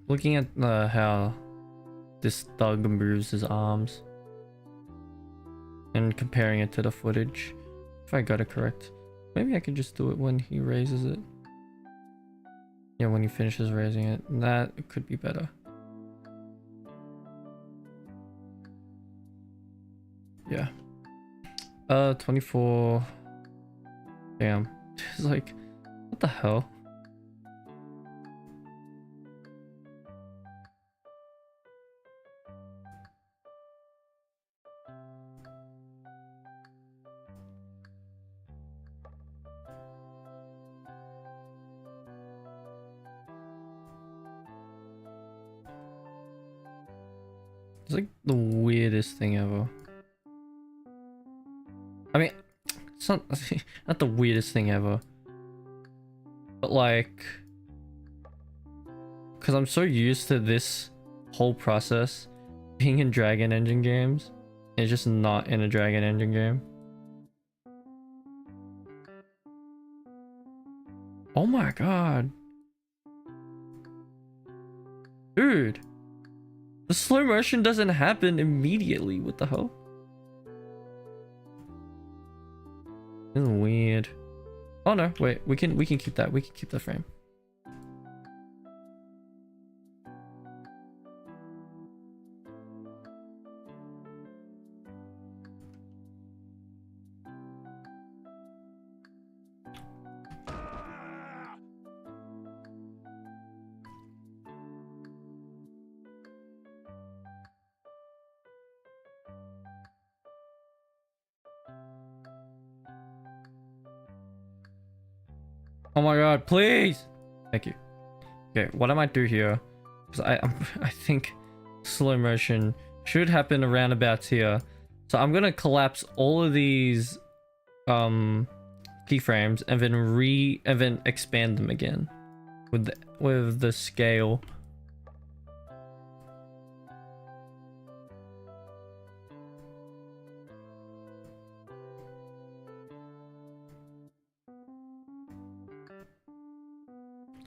S1: Looking at how this thug moves his arms and comparing it to the footage, if I got it correct, maybe I could just do it when he raises it. Yeah, when he finishes raising it, that could be better. Yeah. 24. Damn. It's like, what the hell? It's like the weirdest thing ever. I mean, it's not, not the weirdest thing ever. But like, because I'm so used to this whole process being in Dragon Engine games, it's just not in a Dragon Engine game. Oh my god. Dude. The slow motion doesn't happen immediately. What the hell? This is weird. Oh no, wait, we can keep that. We can keep the frame. Oh my god, please! Thank you. Okay, what I might do here, because I think slow motion should happen around about here. So I'm gonna collapse all of these keyframes and then expand them again with the scale.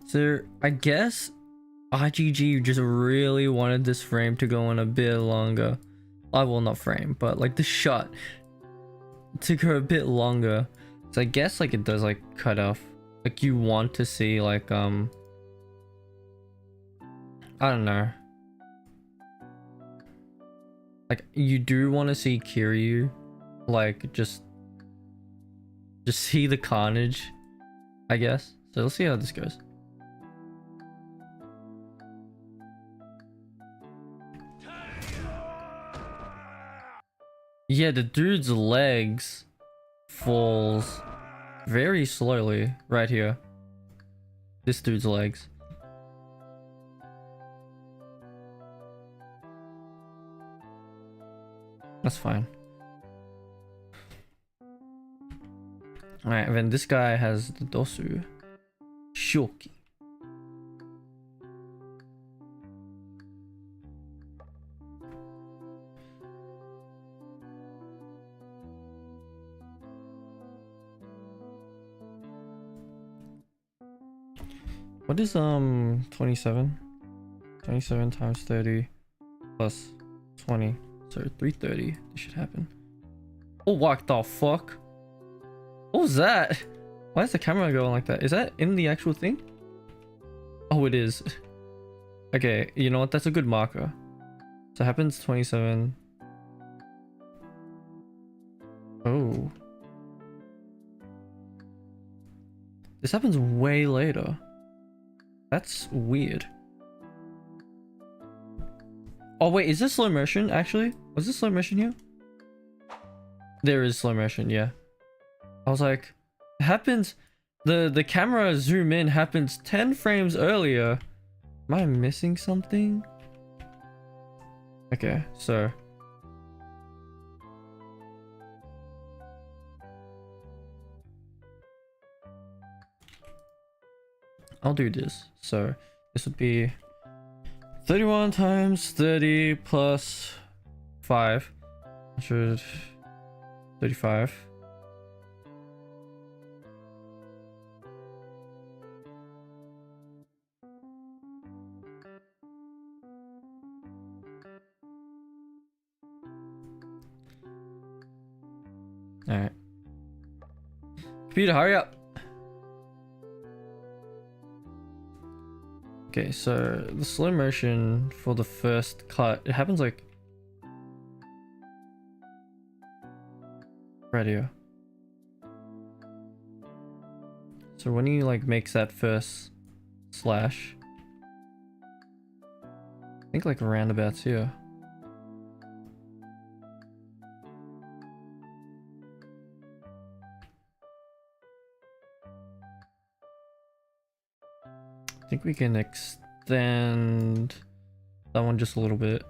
S1: So I guess RGG just really wanted this frame to go on a bit longer. I will not frame, but like the shot to go a bit longer. So I guess like it does like cut off. Like you want to see like I don't know. Like you do want to see Kiryu like just see the carnage, I guess. So let's see how this goes. Yeah, the dude's legs falls very slowly right here. This dude's legs. That's fine. Alright, and then this guy has the Dosu. Shoki. What is 27? 27 times 30 plus 20. So 330. This should happen. Oh, what the fuck? What was that? Why is the camera going like that? Is that in the actual thing? Oh, it is. Okay, you know what? That's a good marker. So it happens 27. Oh. This happens way later. That's weird. Oh wait, is this slow motion actually? Was this slow motion here? There is slow motion, yeah. I was like, it happens, the camera zoom in happens 10 frames earlier. Am I missing something? Okay, so I'll do this. So this would be 31 times 30 plus 5. 135. Alright. Computer, hurry up! Okay, so the slow motion for the first cut, it happens like right here. So when he like makes that first slash, I think like roundabouts here. I think we can extend that one just a little bit.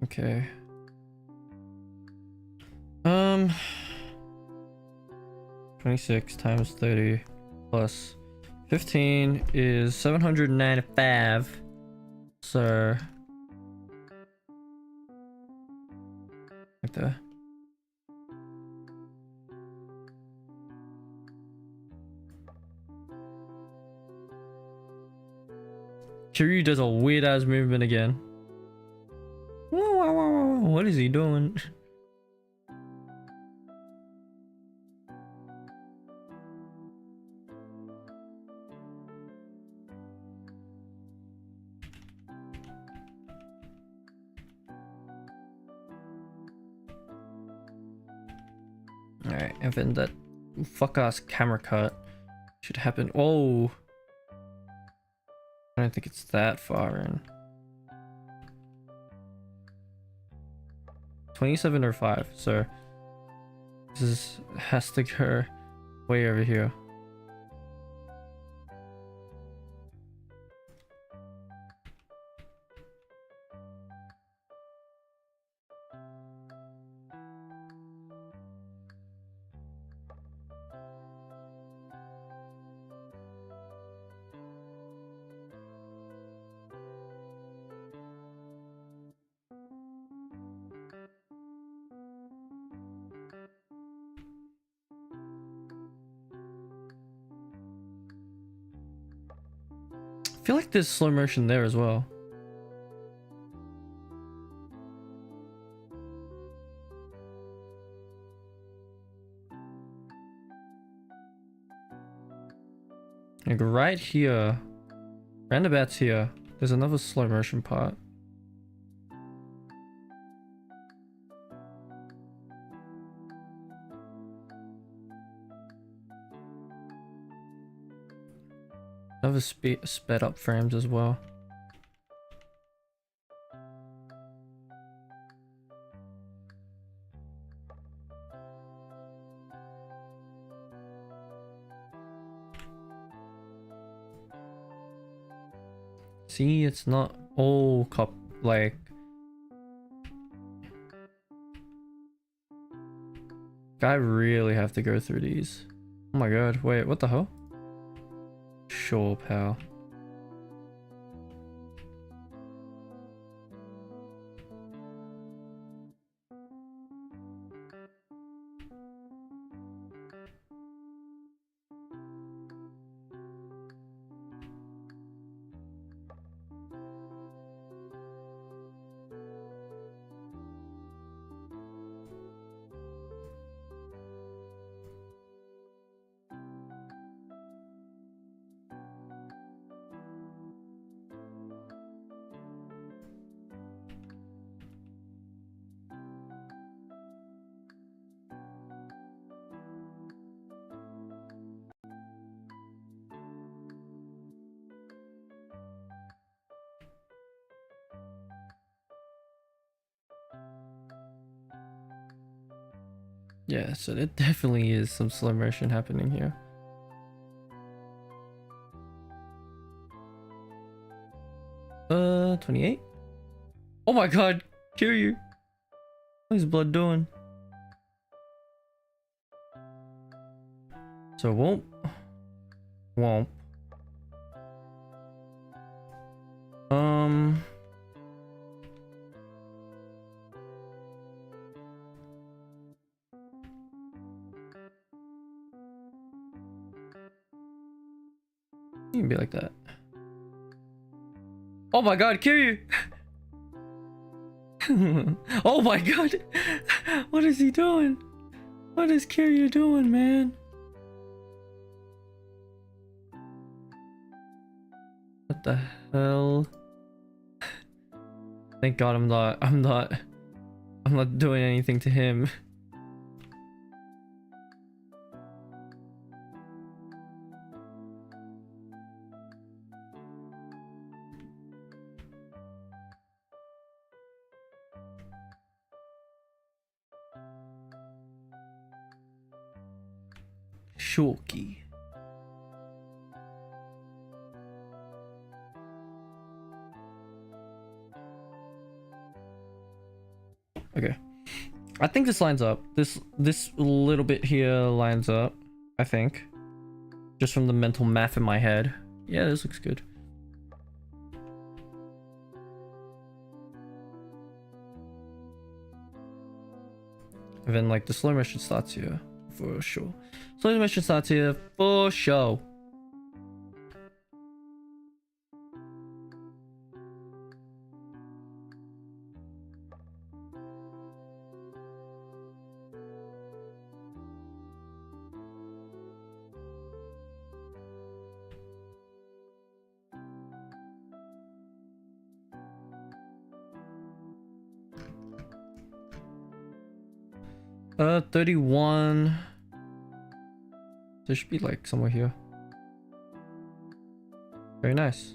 S1: Okay. 26 times 30 plus 15 is 795. So right there. Kiryu does a weird ass movement again. What is he doing? Alright, and then that fuck ass camera cut should happen. Oh, I don't think it's that far in. 27 or 5, so this has to go way over here. I feel like there's slow motion there as well. Like right here, roundabouts here, there's another slow motion part. Another sped up frames as well. See, it's not all like I really have to go through these. Oh my god, wait, what the hell? Sure, pal. Yeah, so there definitely is some slow motion happening here. Uh, 28? Oh my god, Kiryu! What is blood doing? So womp. You can be like that. Oh my god, Kiryu! Oh my god! What is he doing? What is Kiryu doing, man? What the hell? Thank god I'm not doing anything to him. Shoki. Okay. I think this lines up. This little bit here lines up, I think. Just from the mental math in my head. Yeah, this looks good. And then like the slow motion starts here for sure. Slow motion starts here for sure. Uh, 31. There should be like somewhere here. Very nice.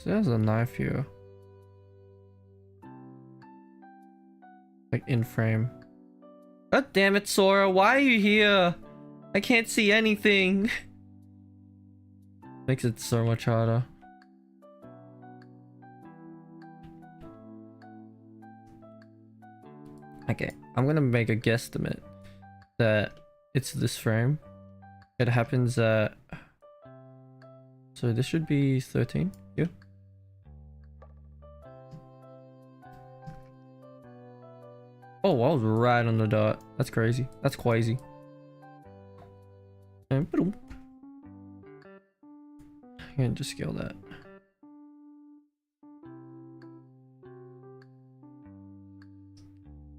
S1: So there's a knife here. Like in frame. God damn it, Sora, why are you here? I can't see anything. Makes it so much harder. Okay, I'm gonna make a guesstimate that it's this frame. It happens at... So this should be 13, yeah? Oh, I was right on the dot. That's crazy. That's crazy. And boom. I'm gonna just scale that.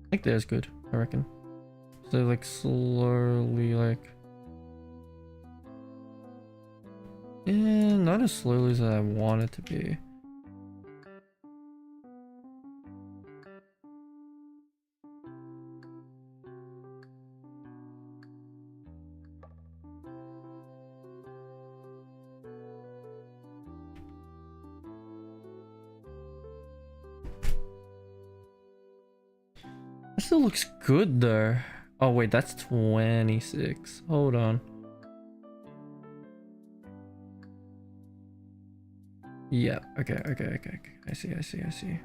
S1: I think that's good, I reckon. So like slowly like... Yeah, not as slowly as I want it to be. That still looks good though. Oh wait, that's 26. Hold on. Yeah, okay. I see.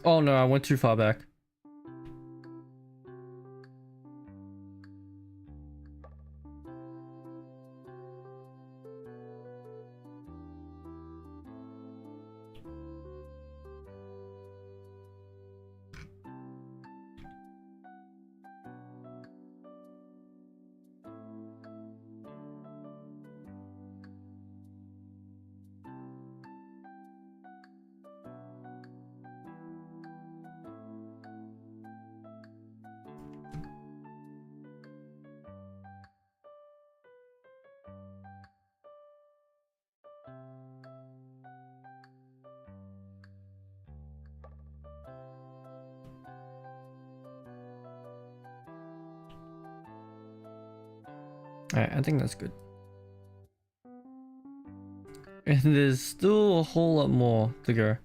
S1: Oh no, I went too far back. Alright, I think that's good. And there's still a whole lot more to go.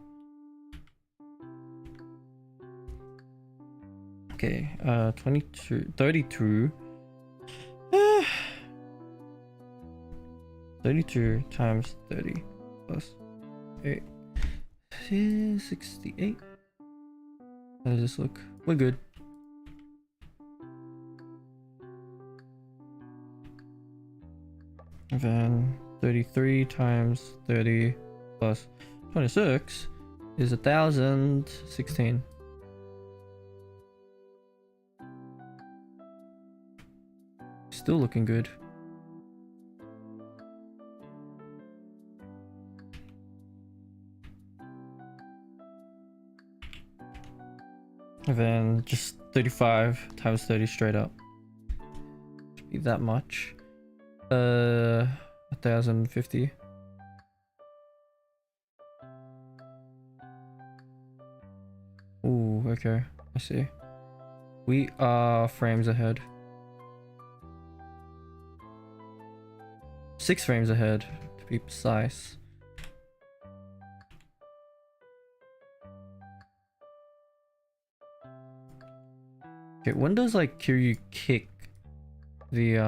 S1: Okay, 22, 32. 32 times 30 plus 8 is 68. How does this look? We're good. And then 33 times 30 plus 26 is 1016. Still looking good. And then just 35 times 30 straight up. Should be that much. 1050. Ooh, okay. I see. We are frames ahead. 6 frames ahead, to be precise. Okay, when does like Kiryu kick the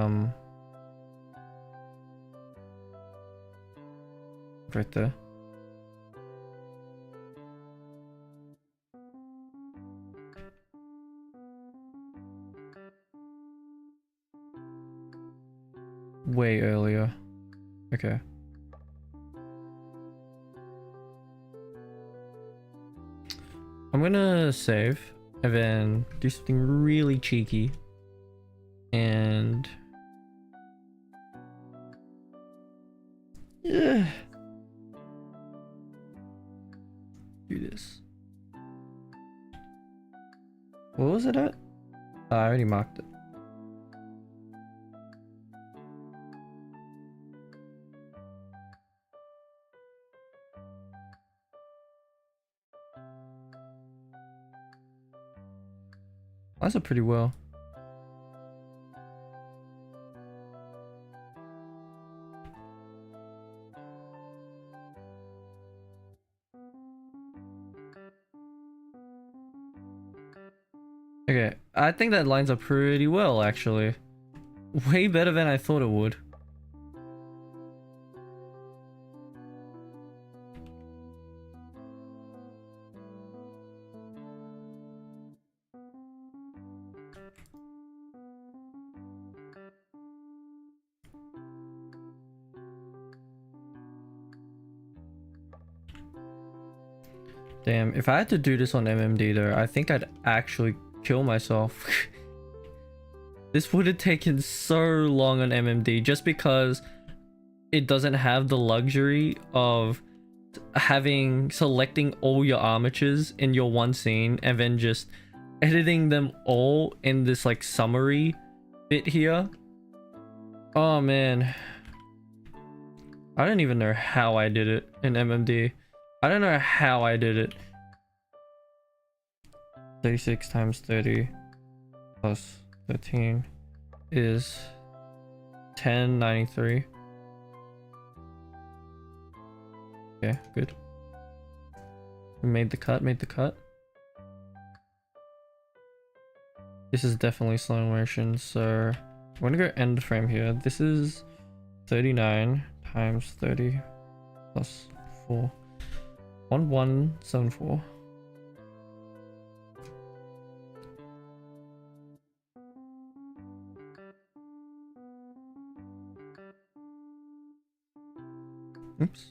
S1: right there? Way earlier. Okay. I'm gonna save and then do something really cheeky and yeah, do this. What was it at? I already marked it. That's a pretty well. Okay, I think that lines up pretty well actually. Way better than I thought it would. Damn, if I had to do this on MMD though, I think I'd actually kill myself. This would have taken so long on MMD just because it doesn't have the luxury of selecting all your armatures in your one scene and then just editing them all in this like summary bit here. Oh man, I don't even know how I did it in MMD. I don't know how I did it. 36 times 30 plus 13 is 1093. Okay, good. We made the cut, This is definitely slow motion, so I'm gonna go end frame here. This is 39 times 30 plus 4. 1174. Oops.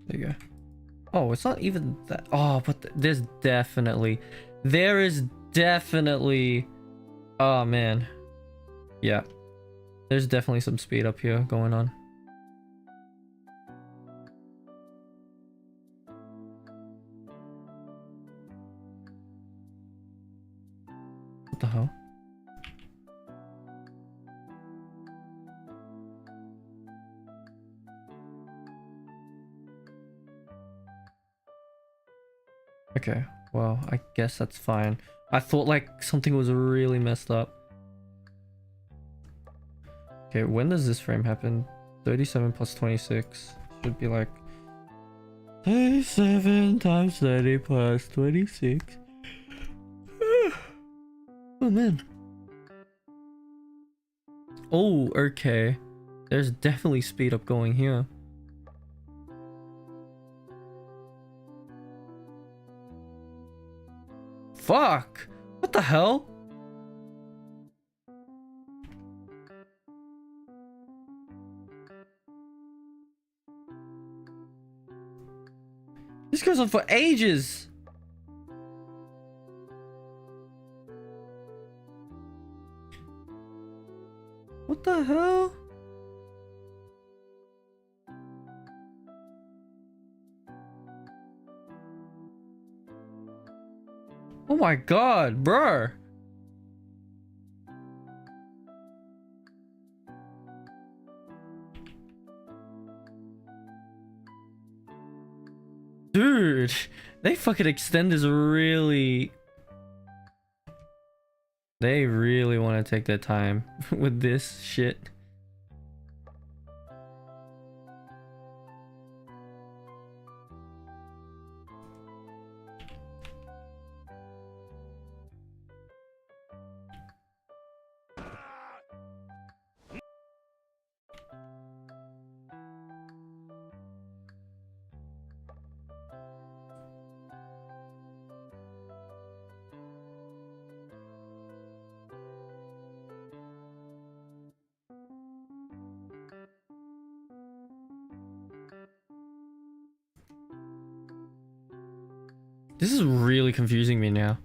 S1: There you go. Oh, it's not even that. Oh, but there's definitely. There is definitely. Oh, man. Yeah. There's definitely some speed up here going on. What the hell? Okay, well, I guess that's fine. I thought like something was really messed up. Okay, when does this frame happen? 37 plus 26 should be like 37 times 30 plus 26. Oh man. Oh, okay. There's definitely speed up going here. Fuck! What the hell? This goes on for ages! What the hell? Oh my god, bruh! Dude, they fucking extend this really... They really want to take their time with this shit. This is really confusing me now.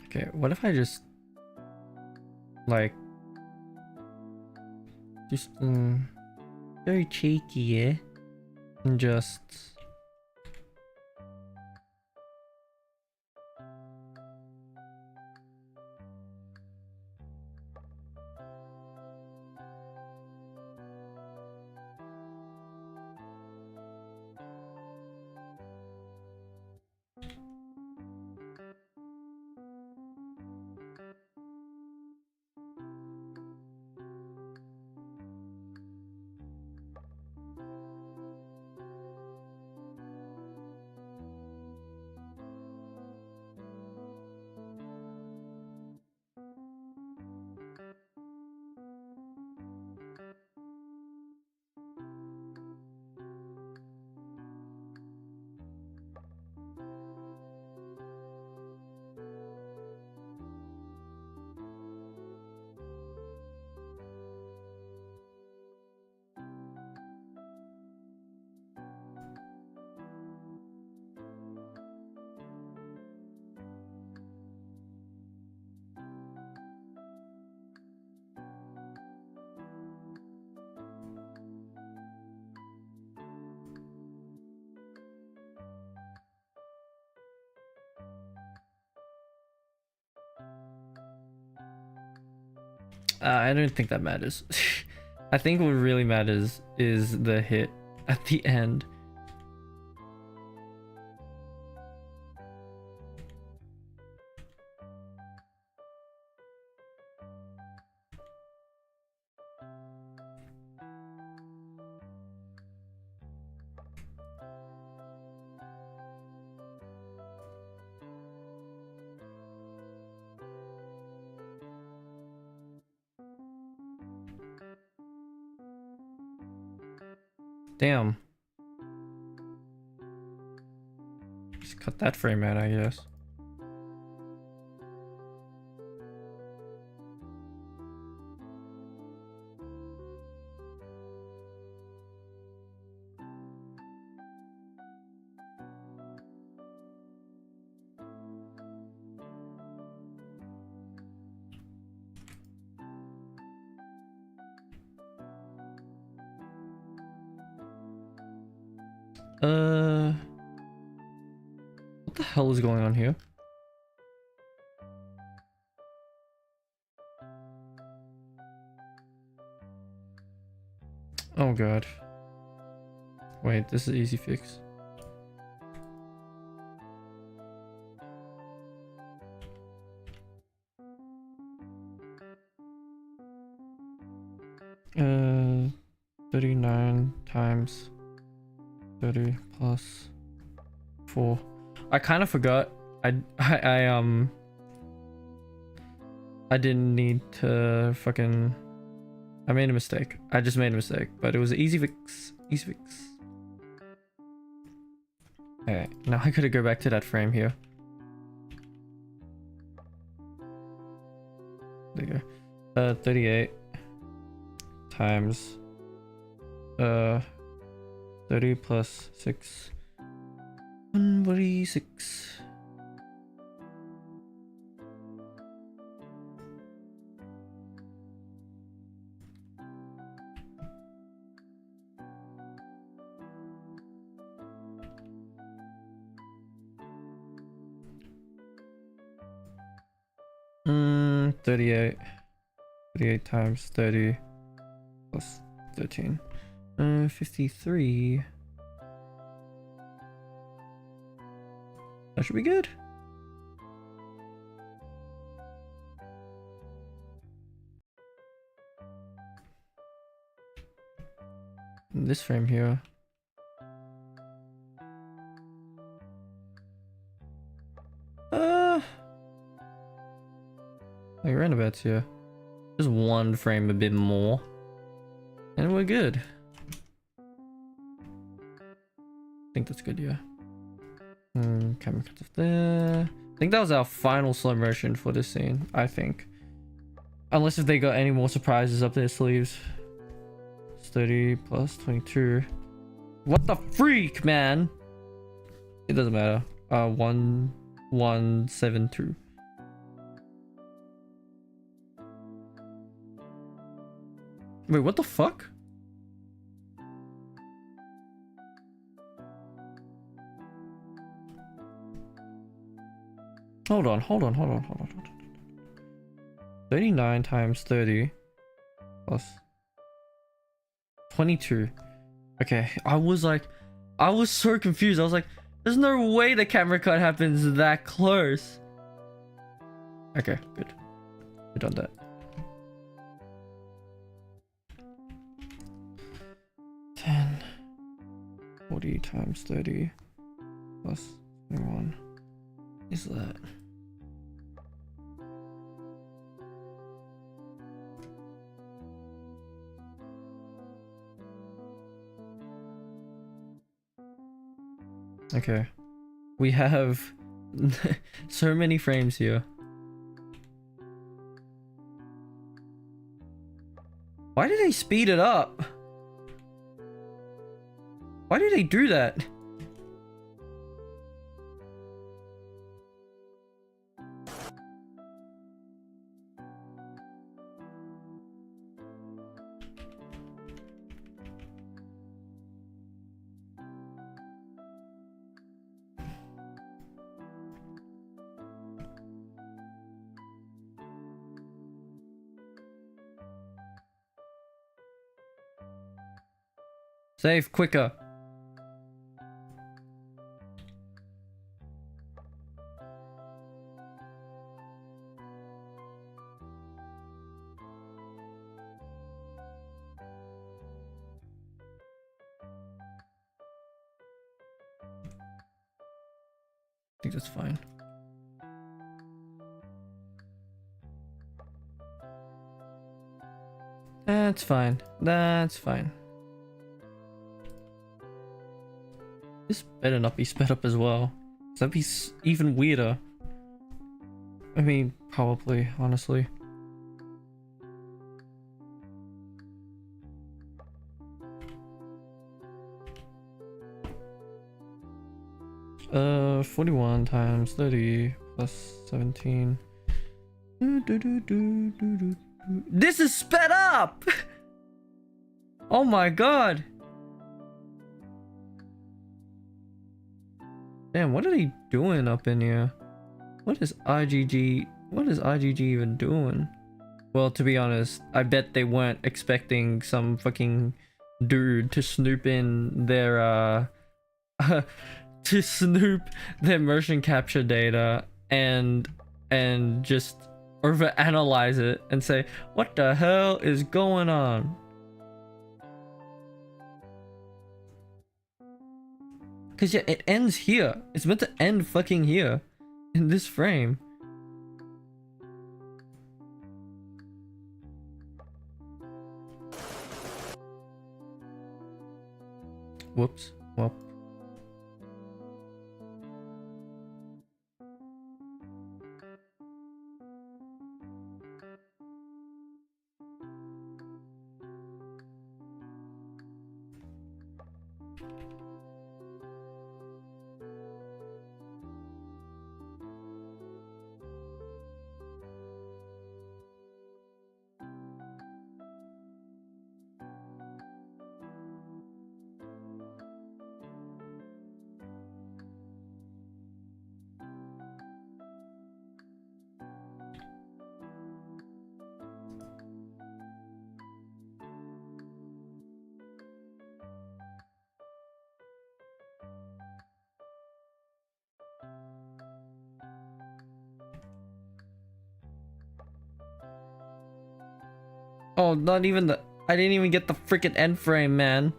S1: Okay, what if I just like very cheeky, yeah? And just I don't think that matters. I think what really matters is the hit at the end. Damn. Just cut that frame out, I guess. What the hell is going on here? Oh god. Wait, this is easy fix. Uh, 39 times 30 plus 4. I kind of forgot. I didn't need to fucking. I made a mistake. I just made a mistake, but it was an easy fix. Easy fix. Okay, now I gotta go back to that frame here. There you go. 38 times 30 plus 6. 146. Mm, 38. 38 times 30 plus 13. 53. That should be good. In this frame here. Like roundabouts here. Just one frame a bit more. And we're good. I think that's good, yeah. Camera cuts off there. I think that was our final slow motion for this scene, I think. Unless if they got any more surprises up their sleeves. It's 30 plus 22. What the freak, man? It doesn't matter. 1172. Wait, what the fuck? Hold on. 39 times 30 plus 22. Okay, I was so confused. I was like, there's no way the camera cut happens that close. Okay, good. We've done that. 10. 40 times 30 plus 21. Is that? Okay. We have so many frames here. Why did they speed it up? Why did they do that? Save quicker. I think that's fine. That's fine. That's fine. This better not be sped up as well. That'd be even weirder. I mean, probably, honestly. Uh, 41 times 30 plus 17. This is sped up! Oh my god! Damn, what are they doing up in here? What is IGG even doing? Well, to be honest, I bet they weren't expecting some fucking dude to snoop in their to snoop their motion capture data and just overanalyze it and say, what the hell is going on? Because yeah, it ends here. It's meant to end fucking here. In this frame. Whoops. Well. Oh, not even the... I didn't even get the freaking end frame, man.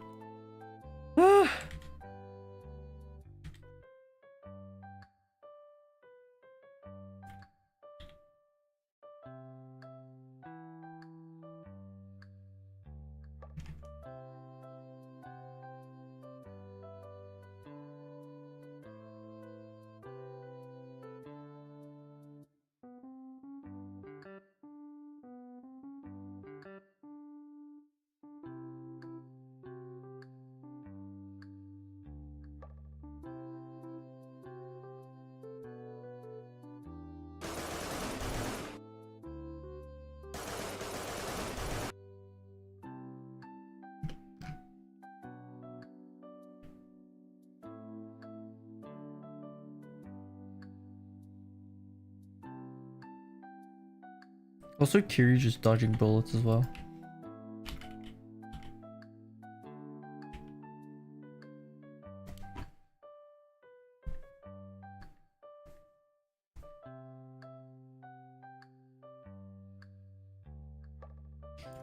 S1: Also, Kiryu just dodging bullets as well.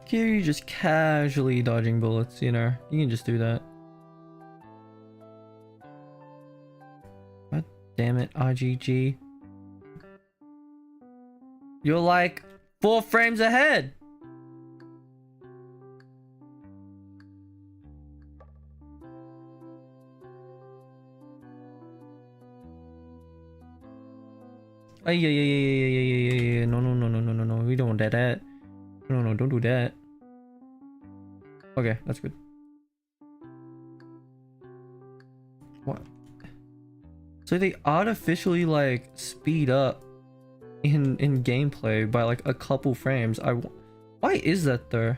S1: Kiryu just casually dodging bullets, you know? You can just do that. God damn it, IGG. You're like 4 frames ahead. Oh, yeah. No. We don't do that. No, don't do that. Okay, that's good. What? So they artificially like speed up in gameplay by like a couple frames. Why is that though?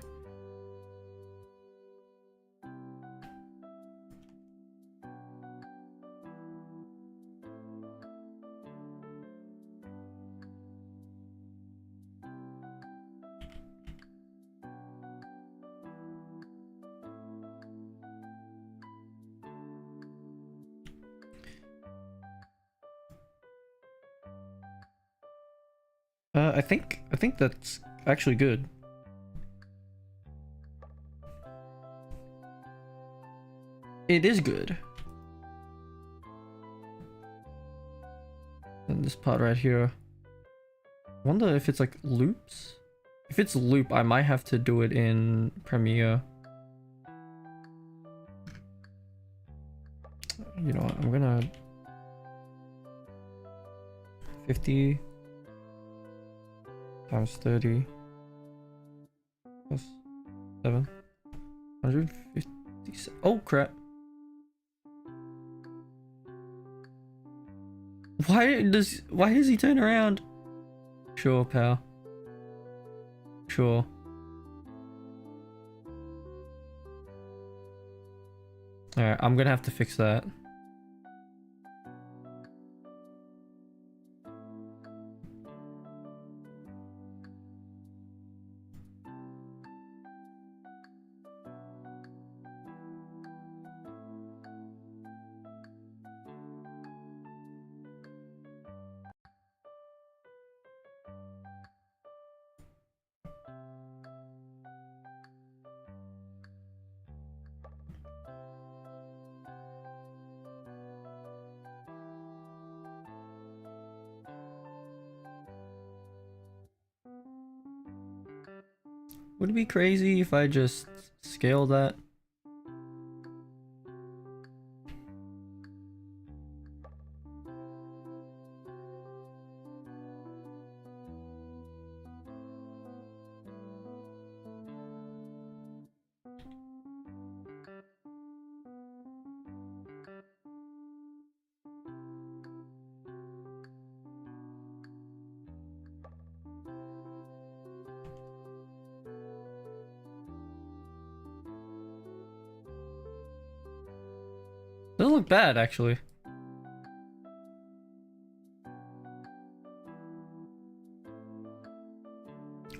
S1: I think that's actually good. It is good. And this part right here. I wonder if it's like loops. If it's loop, I might have to do it in Premiere. You know what? I'm gonna 50 times 30 plus 7. 157. Oh crap. Why does he turn around? Sure, pal. Sure. Alright, I'm gonna have to fix that. Would it be crazy if I just scale that? Doesn't look bad, actually.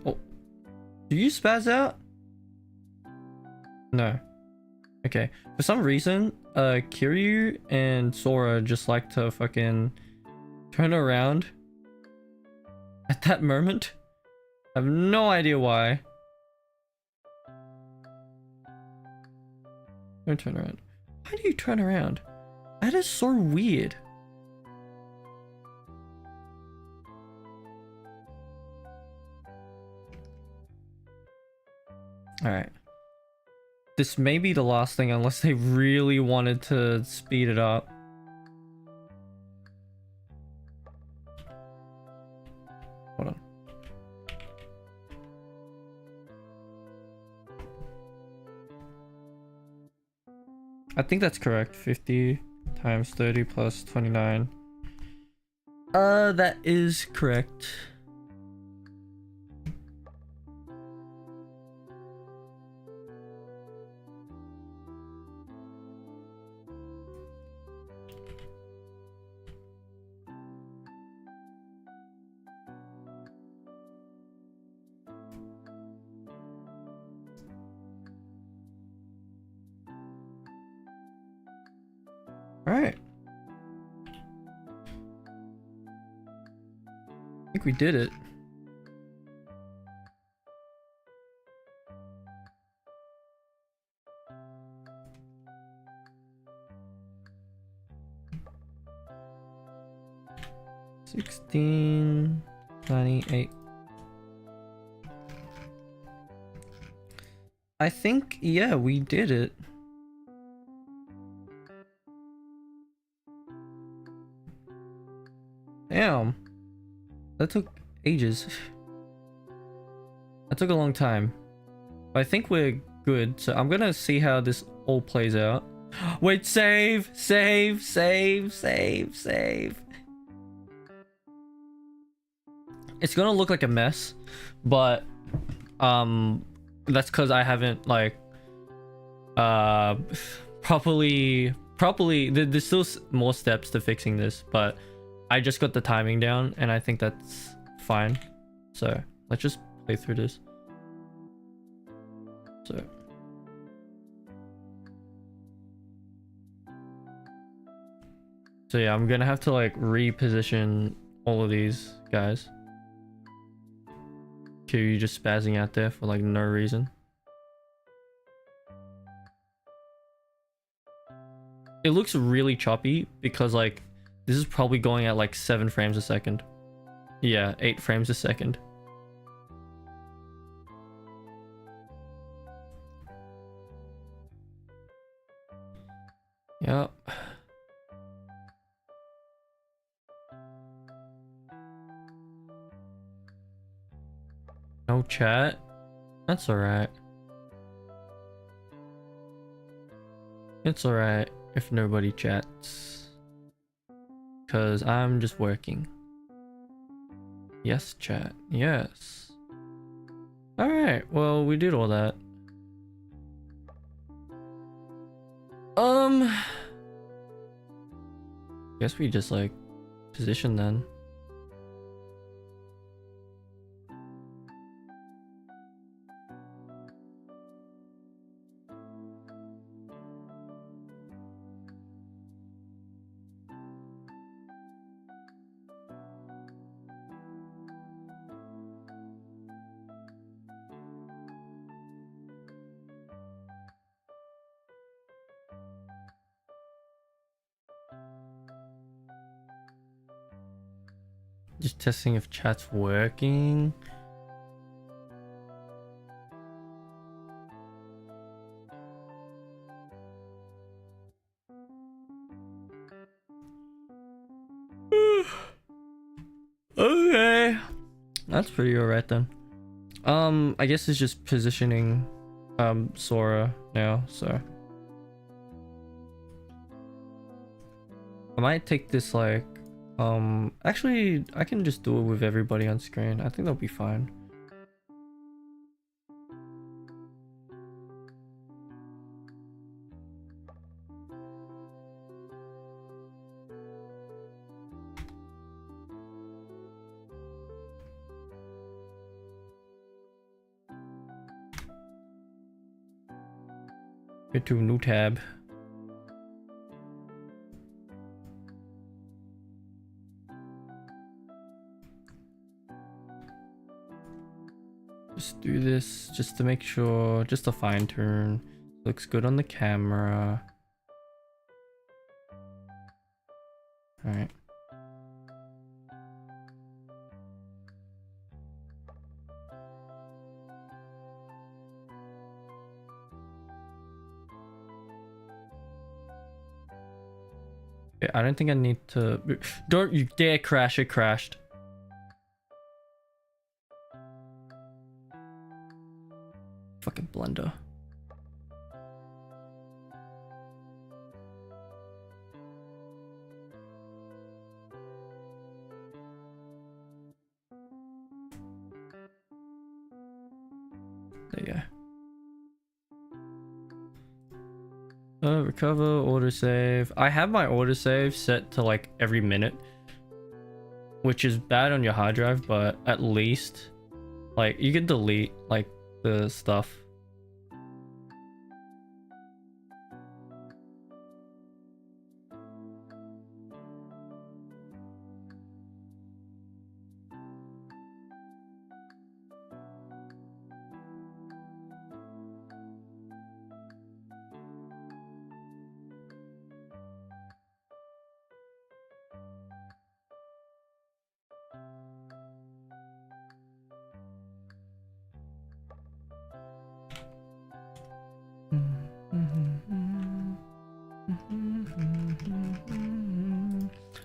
S1: Oh, do you spaz out? No. Okay. For some reason, Kiryu and Sora just like to fucking turn around at that moment. I have no idea why. Don't turn around. Why do you turn around? That is so weird. Alright. This may be the last thing unless they really wanted to speed it up. Hold on. I think that's correct. 50 times 30 plus 29. That is correct. Alright. I think we did it. $16.98. I think, yeah, we did it. Damn. That took ages. That took a long time. But I think we're good. So I'm gonna see how this all plays out. Wait, save! Save! Save! Save! Save! It's gonna look like a mess, but that's because I haven't like properly there's still more steps to fixing this, but I just got the timing down and I think that's fine. So let's just play through this. So yeah, I'm gonna have to like reposition all of these guys. You just spazzing out there for like no reason. It looks really choppy because like this is probably going at like 7 frames a second. Yeah, 8 frames a second. Yep. chat. That's alright. It's alright if nobody chats. Cause I'm just working. Yes, chat. Yes. Alright, well, we did all that. Guess we just like position then. Just testing if chat's working. Okay. That's pretty alright then. I guess it's just positioning Sora now, so I might take this like actually I can just do it with everybody on screen. I think that'll be fine. Get to a new tab. Just do this just to make sure, just a fine tune. Looks good on the camera. All right. Okay, I don't think I need to. Don't you dare crash! It crashed. Fucking blunder. There you go. Recover, autosave. I have my autosave set to like every minute, which is bad on your hard drive, but at least like you can delete like the stuff.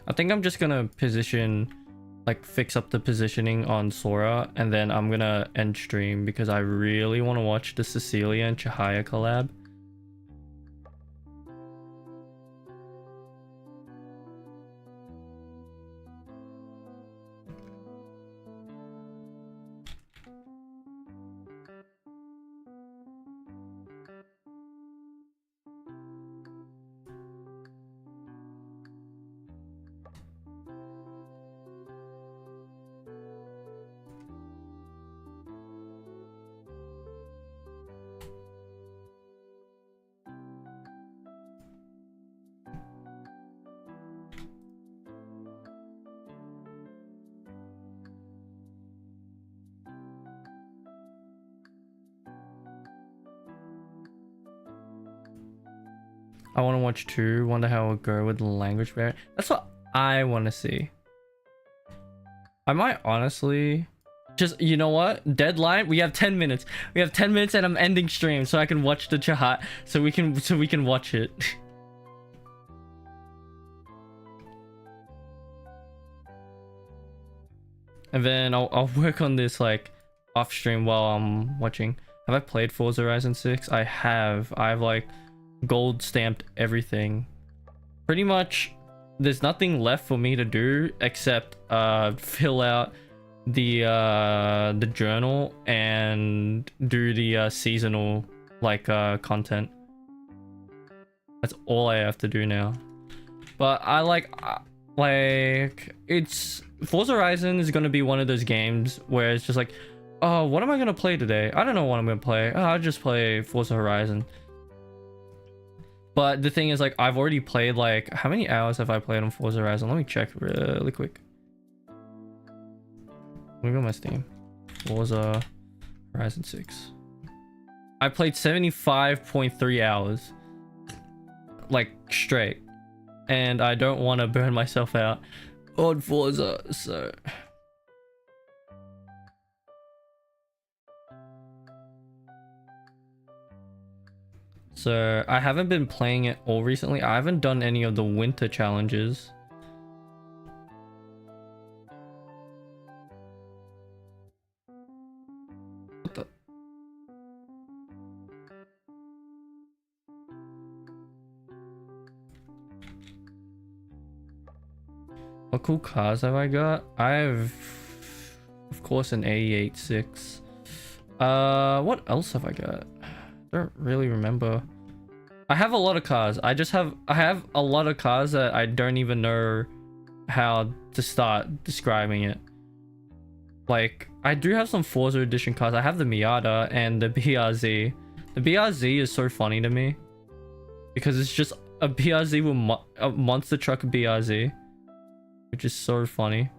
S1: I think I'm just gonna position, like fix up the positioning on Sora, and then I'm gonna end stream because I really want to watch the Cecilia and Chihaya collab. I want to watch 2. Wonder how it'll go with the language barrier. That's what I want to see. I might honestly just, you know what? Deadline. We have 10 minutes. We have 10 minutes, and I'm ending stream so I can watch the Chahat. So we can watch it. And then I'll work on this like off stream while I'm watching. Have I played Forza Horizon 6? I have. I've like gold stamped everything. Pretty much there's nothing left for me to do except fill out the journal and do the seasonal like content. That's all I have to do now. But I like it's Forza Horizon is gonna be one of those games where it's just like, oh, what am I gonna play today? I don't know what I'm gonna play. Oh, I'll just play Forza Horizon. But the thing is, like, I've already played, like, how many hours have I played on Forza Horizon? Let me check really quick. Let me go on my Steam. Forza Horizon 6. I played 75.3 hours. Like, straight. And I don't want to burn myself out on Forza, so... So, I haven't been playing it all recently. I haven't done any of the winter challenges. What the? What cool cars have I got? I have, of course, an AE86. What else have I got? I don't really remember. I have a lot of cars. I have a lot of cars that I don't even know how to start describing it. Like, I do have some Forza Edition cars. I have the Miata and the BRZ. The BRZ is so funny to me because it's just a BRZ with a monster truck BRZ, which is so funny.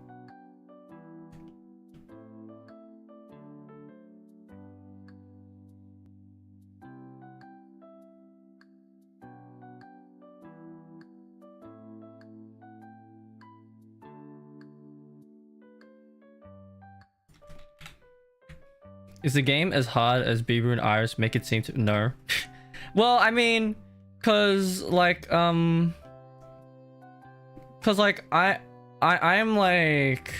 S1: Is the game as hard as Bieber and Iris make it seem to? No. Well, I mean, cause like I am like,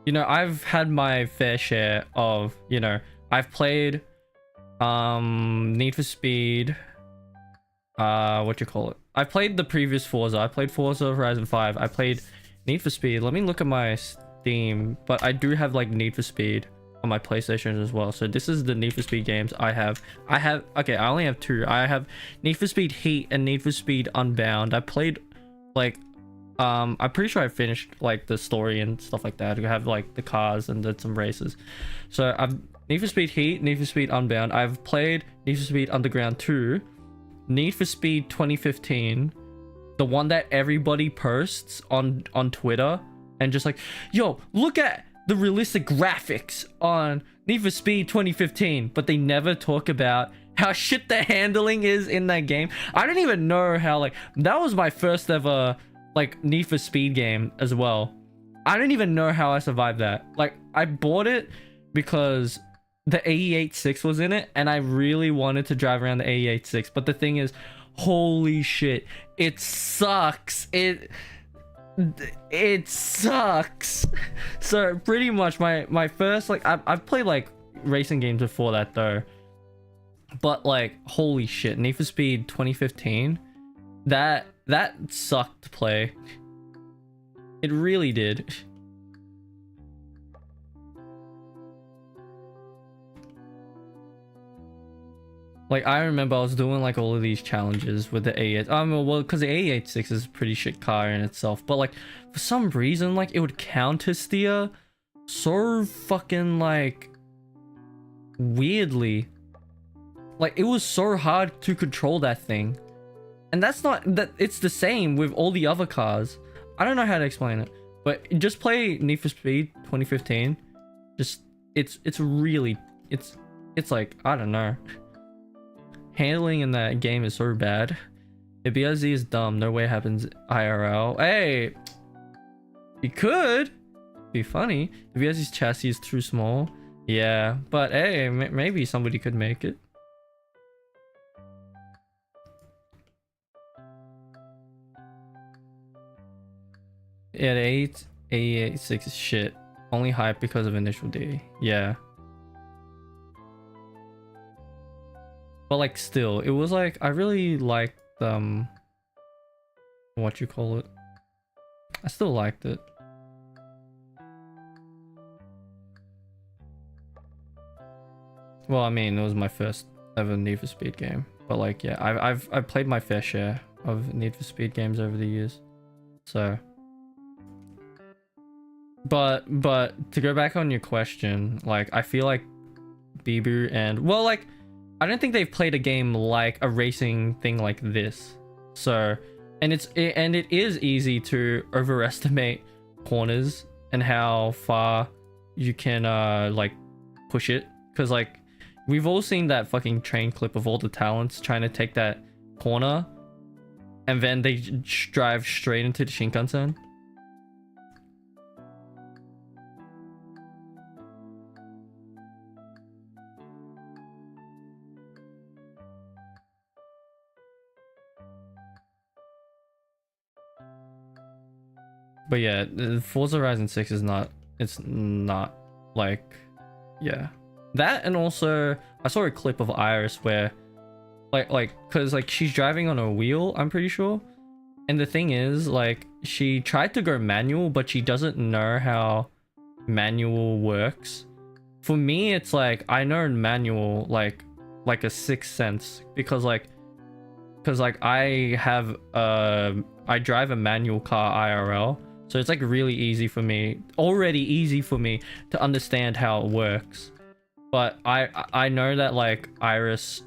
S1: you know, I've had my fair share of, you know, I've played Need for Speed, what you call it? I played the previous Forza. I played Forza Horizon 5. I played Need for Speed. Let me look at my Steam, but I do have like Need for Speed on my PlayStation as well. So this is the Need for Speed games I have. Okay, I only have two. I have Need for Speed Heat and Need for Speed Unbound. I played like I'm pretty sure I finished like the story and stuff like that. I have like the cars and did some races. So I've Need for Speed Heat, Need for Speed Unbound. I've played Need for Speed Underground 2, Need for Speed 2015, the one that everybody posts on Twitter and just like, yo, look at the realistic graphics on Need for Speed 2015, but they never talk about how shit the handling is in that game. I don't even know how, like, that was my first ever like Need for Speed game as well. I don't even know how I survived that. Like, I bought it because the AE86 was in it and I really wanted to drive around the AE86, but the thing is, holy shit, it sucks. It sucks. So pretty much my first, like, I've played like racing games before that though, but like, holy shit, Need for Speed 2015, that sucked to play. It really did. Like, I remember I was doing like all of these challenges with the A8. Well, because the A86 is a pretty shit car in itself, but like for some reason, like it would counter steer so fucking like weirdly. Like, it was so hard to control that thing, and that's not that. It's the same with all the other cars. I don't know how to explain it, but just play Need for Speed 2015. Just it's really it's like, I don't know. Handling in that game is so bad. If BRZ is dumb, no way it happens IRL. Hey, it could be funny. If BRZ's chassis is too small, yeah. But hey, maybe somebody could make it. Yeah, the 886 is shit. Only hype because of initial D. Yeah. but like still, it was like I really liked what you call it. I still liked it. Well, I mean, it was my first ever Need for Speed game, but like, yeah, I've played my fair share of Need for Speed games over the years, so. But to go back on your question, like, I feel like Bibu and, well, like, I don't think they've played a game like a racing thing like this. So, and it is easy to overestimate corners and how far you can like push it, because like we've all seen that fucking train clip of all the talents trying to take that corner and then they drive straight into the Shinkansen. But yeah, Forza Horizon 6 is not, it's not like, yeah. That, and also I saw a clip of Iris where like cuz like she's driving on a wheel, I'm pretty sure. And the thing is, like, she tried to go manual, but she doesn't know how manual works. For me, it's like I know manual like a sixth sense, because like I have I drive a manual car IRL. So it's like really easy for me, already easy for me to understand how it works. But I know that like Iris,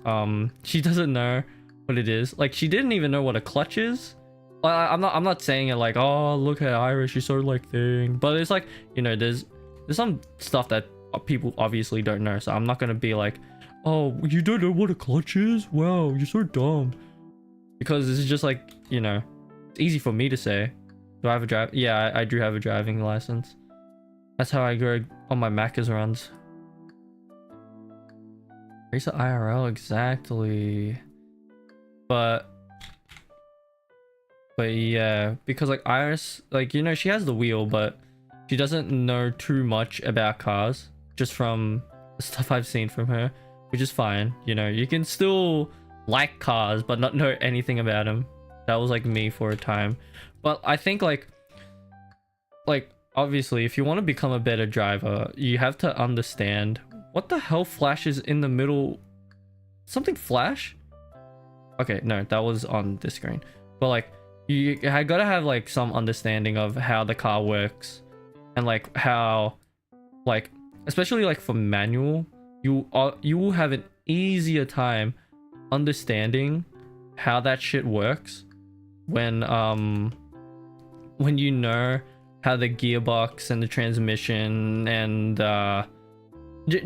S1: she doesn't know what it is. Like, she didn't even know what a clutch is. I'm not saying it like, oh, look at Iris, she's sort of like thing. But it's like, you know, there's some stuff that people obviously don't know. So I'm not gonna be like, oh, you don't know what a clutch is? Wow, you're so dumb. Because it's just like, you know, it's easy for me to say. Do I have a drive? Yeah, I do have a driving license. That's how I go on my Macca's runs. Racer IRL, exactly. But yeah, because like Iris, like, you know, she has the wheel, but she doesn't know too much about cars, just from the stuff I've seen from her, which is fine. You know, you can still like cars, but not know anything about them. That was like me for a time. But I think like obviously, if you want to become a better driver, you have to understand what the hell flashes in the middle. Something flash? Okay, no, that was on this screen. But like, you gotta have like some understanding of how the car works, and like how, like, especially like for manual, you will have an easier time understanding how that shit works when you know how the gearbox and the transmission and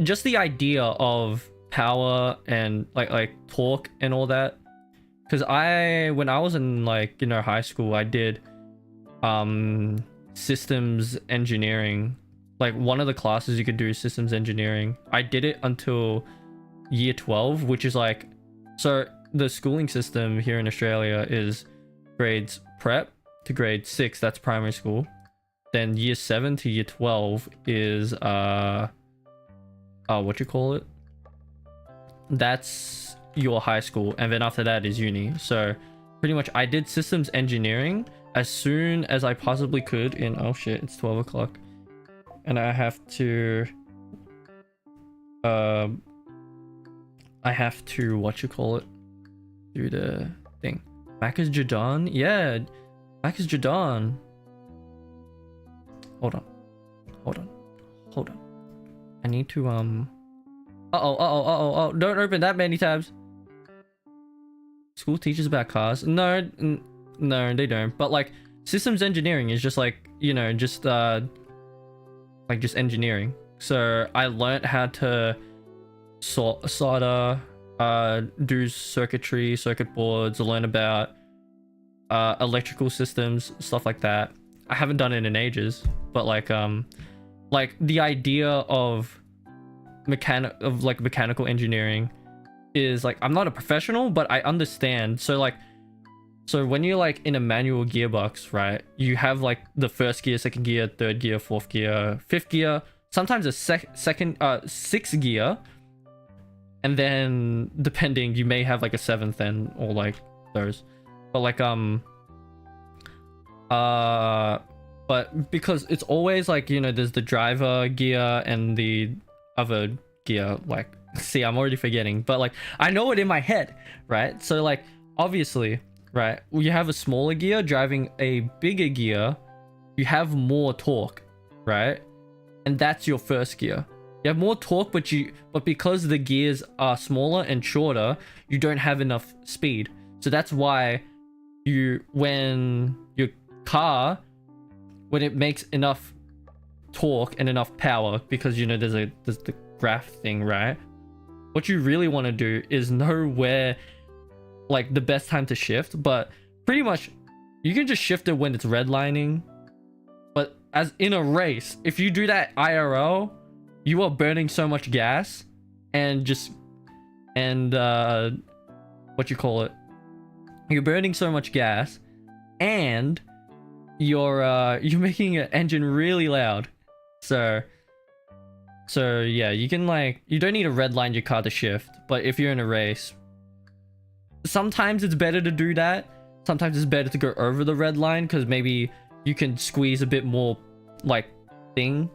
S1: just the idea of power and like torque and all that. Because when I was in, like, you know, high school, I did systems engineering. Like, one of the classes you could do is systems engineering. I did it until year 12, which is like, so the schooling system here in Australia is grades prep to grade 6, that's primary school. Then year 7 to year 12 is what you call it? That's your high school, and then after that is uni. So pretty much I did systems engineering as soon as I possibly could in, oh shit, it's 12 o'clock. And I have to what you call it, do the thing. Macca's Jadon? Yeah, Macca's Jadon. Hold on. I need to don't open that many tabs. School teaches about cars? No, they don't. But like, systems engineering is just like, you know, just like just engineering. So I learned how to solder, do circuitry, circuit boards, learn about electrical systems, stuff like that. I haven't done it in ages, but like the idea of mechanical engineering is like, I'm not a professional, but I understand. So like, so when you're like in a manual gearbox, right, you have like the first gear, second gear, third gear, fourth gear, fifth gear, sometimes a second sixth gear, and then depending, you may have like a seventh then, or like those. But like but because it's always like, you know, there's the driver gear and the other gear. Like, see, I'm already forgetting, but like I know it in my head, right? So like obviously, right, you have a smaller gear driving a bigger gear, you have more torque, right? And that's your first gear. You have more torque, but because the gears are smaller and shorter, you don't have enough speed. So that's why when your car, when it makes enough torque and enough power, because you know there's the graph thing, right? What you really want to do is know where, like, the best time to shift. But pretty much you can just shift it when it's redlining. But as in a race, if you do that IRL, you are burning so much gas and what you call it, you're burning so much gas, and you're making an engine really loud. So yeah, you can, like, you don't need to redline your car to shift, but if you're in a race, sometimes it's better to do that. Sometimes it's better to go over the red line, because maybe you can squeeze a bit more, like, thing.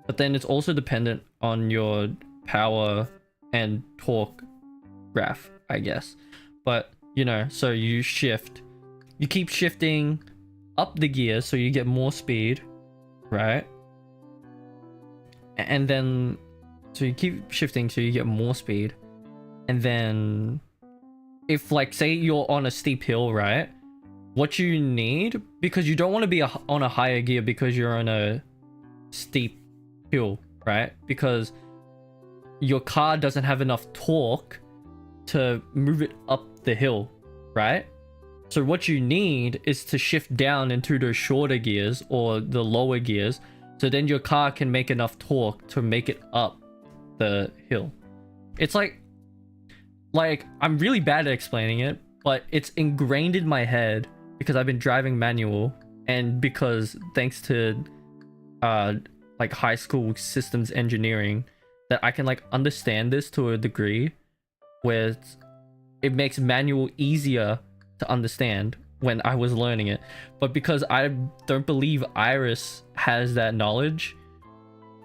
S1: But then it's also dependent on your power and torque graph, I guess. But, you know, so you keep shifting up the gears so you get more speed, right? And then, so you keep shifting so you get more speed. And then, if, like, say you're on a steep hill, right? What you need, because you don't want to be on a higher gear because you're on a steep hill, right? Because your car doesn't have enough torque to move it up the hill, right? So what you need is to shift down into the shorter gears or the lower gears, so then your car can make enough torque to make it up the hill. It's like I'm really bad at explaining it, but it's ingrained in my head because I've been driving manual, and because thanks to like high school systems engineering, that I can, like, understand this to a degree where it makes manual easier to understand when I was learning it. But because I don't believe Iris has that knowledge,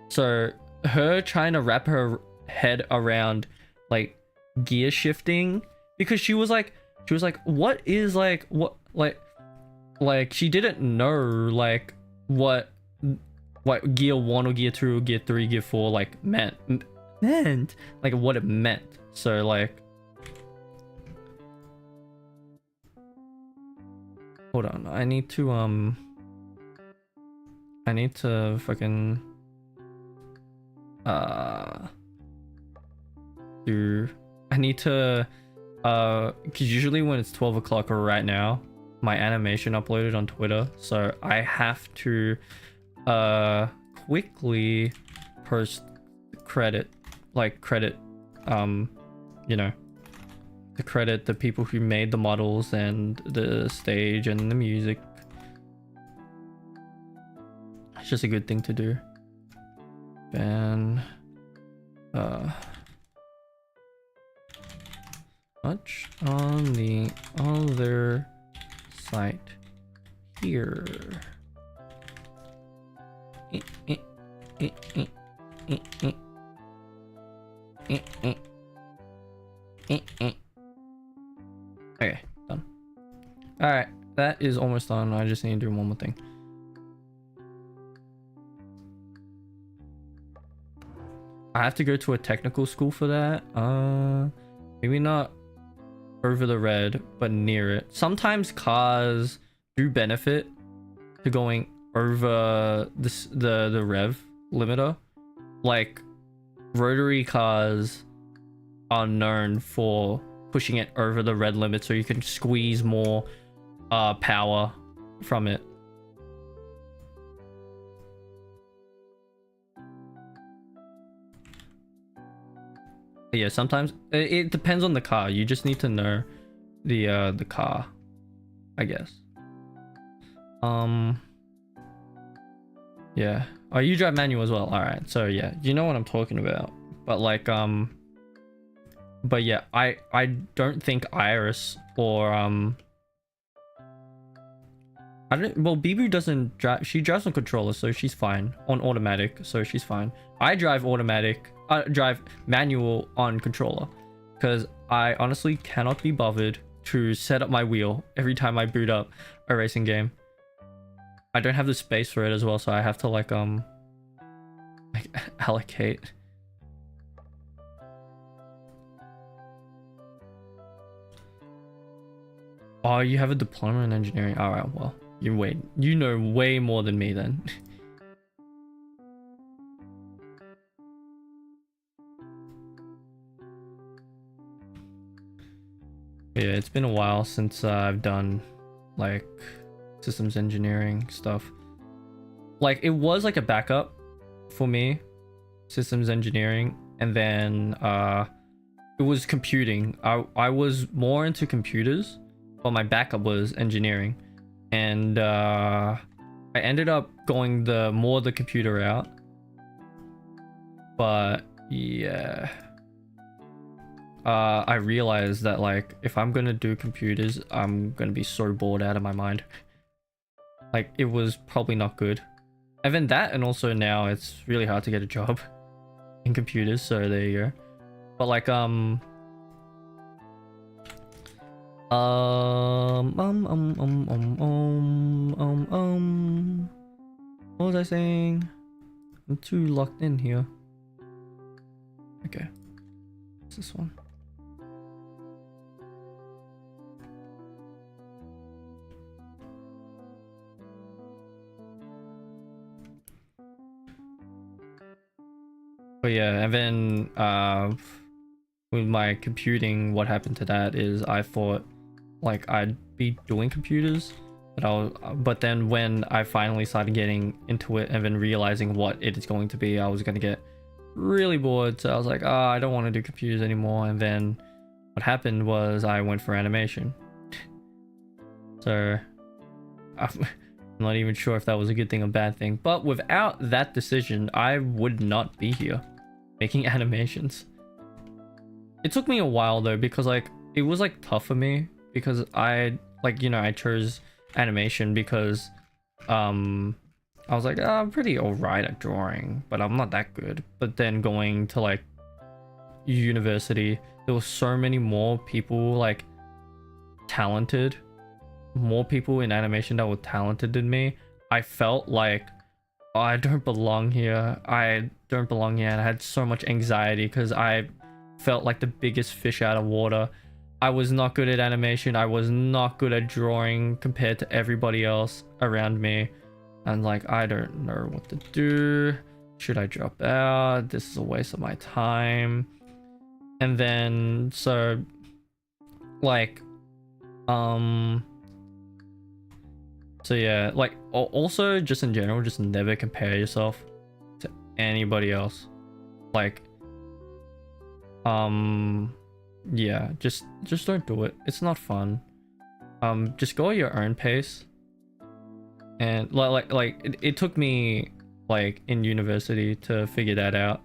S1: so her trying to wrap her head around, like, gear shifting, because she was like what is, like, what, like she didn't know, like, what gear 1 or gear 2 or gear 3, gear 4 like meant, like what it meant. So like, hold on, I need to fucking because usually when it's 12 o'clock or right now, my animation uploaded on Twitter, so I have to quickly post credit, you know, to credit the people who made the models and the stage and the music. It's just a good thing to do. And much on the other site here. Okay, done. Alright, that is almost done. I just need to do one more thing. I have to go to a technical school for that. Maybe not over the red, but near it. Sometimes cars do benefit to going over the rev limiter. Like, rotary cars are known for pushing it over the red limit so you can squeeze more power from it. Yeah, sometimes it depends on the car. You just need to know the car, I guess. Yeah. Oh, you drive manual as well. All right. So yeah, you know what I'm talking about. But like But yeah, I don't think Iris or I don't, well, Bibu doesn't drive. She drives on controller, so she's fine. On automatic, so she's fine. I drive automatic. I drive manual on controller because I honestly cannot be bothered to set up my wheel every time I boot up a racing game. I don't have the space for it as well, so I have to like allocate. Oh, you have a diploma in engineering. All right, well, you know way more than me then. Yeah, it's been a while since I've done like systems engineering stuff. Like it was like a backup for me, systems engineering, and then it was computing. I was more into computers, but my backup was engineering, and I ended up going the computer route. But yeah, I realized that like if I'm gonna do computers, I'm gonna be so bored out of my mind. Like it was probably not good. And then that, and also now it's really hard to get a job in computers, so there you go. But like what was I saying? I'm too locked in here. Okay, what's this one? But yeah, and then with my computing, what happened to that is I thought like I'd be doing computers, but then when I finally started getting into it and then realizing what it is going to be, I was gonna get really bored. So I was like, oh, I don't want to do computers anymore. And then what happened was I went for animation. So I'm not even sure if that was a good thing or bad thing, but without that decision, I would not be here making animations. It took me a while though, because like it was like tough for me because I like, you know, I chose animation because I was like, oh, I'm pretty alright at drawing, but I'm not that good. But then going to like university, there were so many more people like talented, more people in animation that were talented than me. I felt like, oh, I don't belong here. I don't belong here. And I had so much anxiety because I felt like the biggest fish out of water. I was not good at animation. I was not good at drawing compared to everybody else around me. And like, I don't know what to do. Should I drop out? This is a waste of my time. And then, so like, so yeah, like also just in general, just never compare yourself to anybody else. Like, yeah, just don't do it. It's not fun. Just go at your own pace. And it took me like in university to figure that out.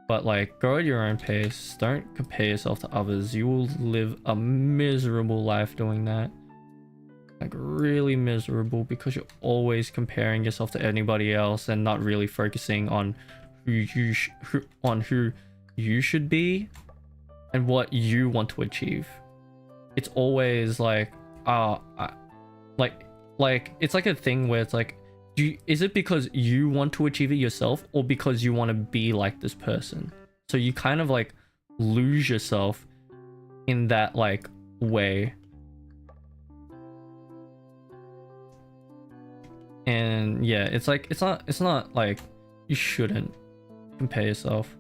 S1: But like, go at your own pace. Don't compare yourself to others. You will live a miserable life doing that. Like really miserable, because you're always comparing yourself to anybody else and not really focusing on who you should be and what you want to achieve. It's always like like it's like a thing where it's like, is it because you want to achieve it yourself or because you want to be like this person? So you kind of like lose yourself in that like way. And yeah, it's like it's not like you shouldn't compare yourself.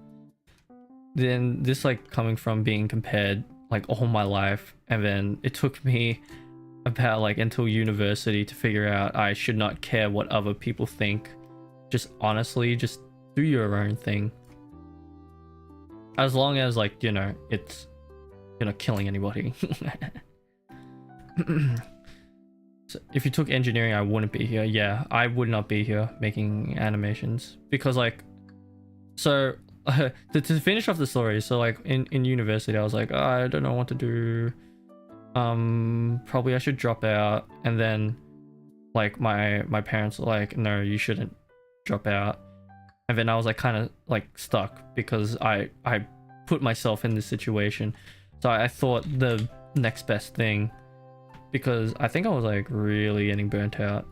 S1: Then this like coming from being compared like all my life, and then it took me about like until university to figure out I should not care what other people think. Just honestly, just do your own thing. As long as like, you know, it's, you're not killing anybody. So if you took engineering, I wouldn't be here. Yeah, I would not be here making animations because like, so to finish off the story, so like in university I was like, oh, I don't know what to do, probably I should drop out. And then like my parents were like, no, you shouldn't drop out. And then I was like kind of like stuck because I put myself in this situation. So I thought the next best thing, because I think I was like really getting burnt out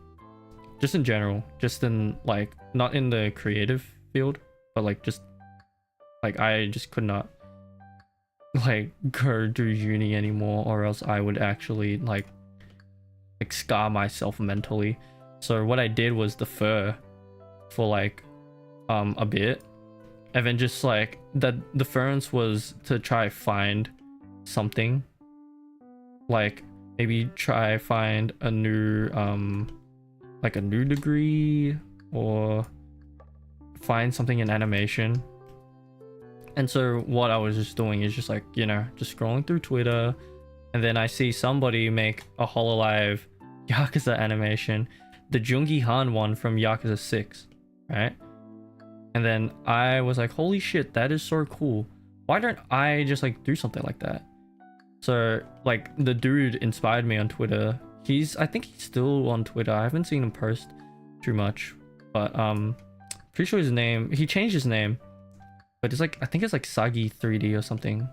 S1: just in general, just in like not in the creative field, but like just like I just could not like go do uni anymore, or else I would actually like scar myself mentally. So what I did was defer for like a bit, and then just like the deference was to try find something, like maybe try find a new like a new degree, or find something in animation. And so what I was just doing is just like, you know, just scrolling through Twitter, and then I see somebody make a Hololive Yakuza animation, the Jungi Han one from Yakuza 6, right? And then I was like, holy shit, that is so cool. Why don't I just like do something like that? So like the dude inspired me on Twitter. I think he's still on Twitter. I haven't seen him post too much, but pretty sure his name, he changed his name, but it's like, I think it's like Sagi 3D or something.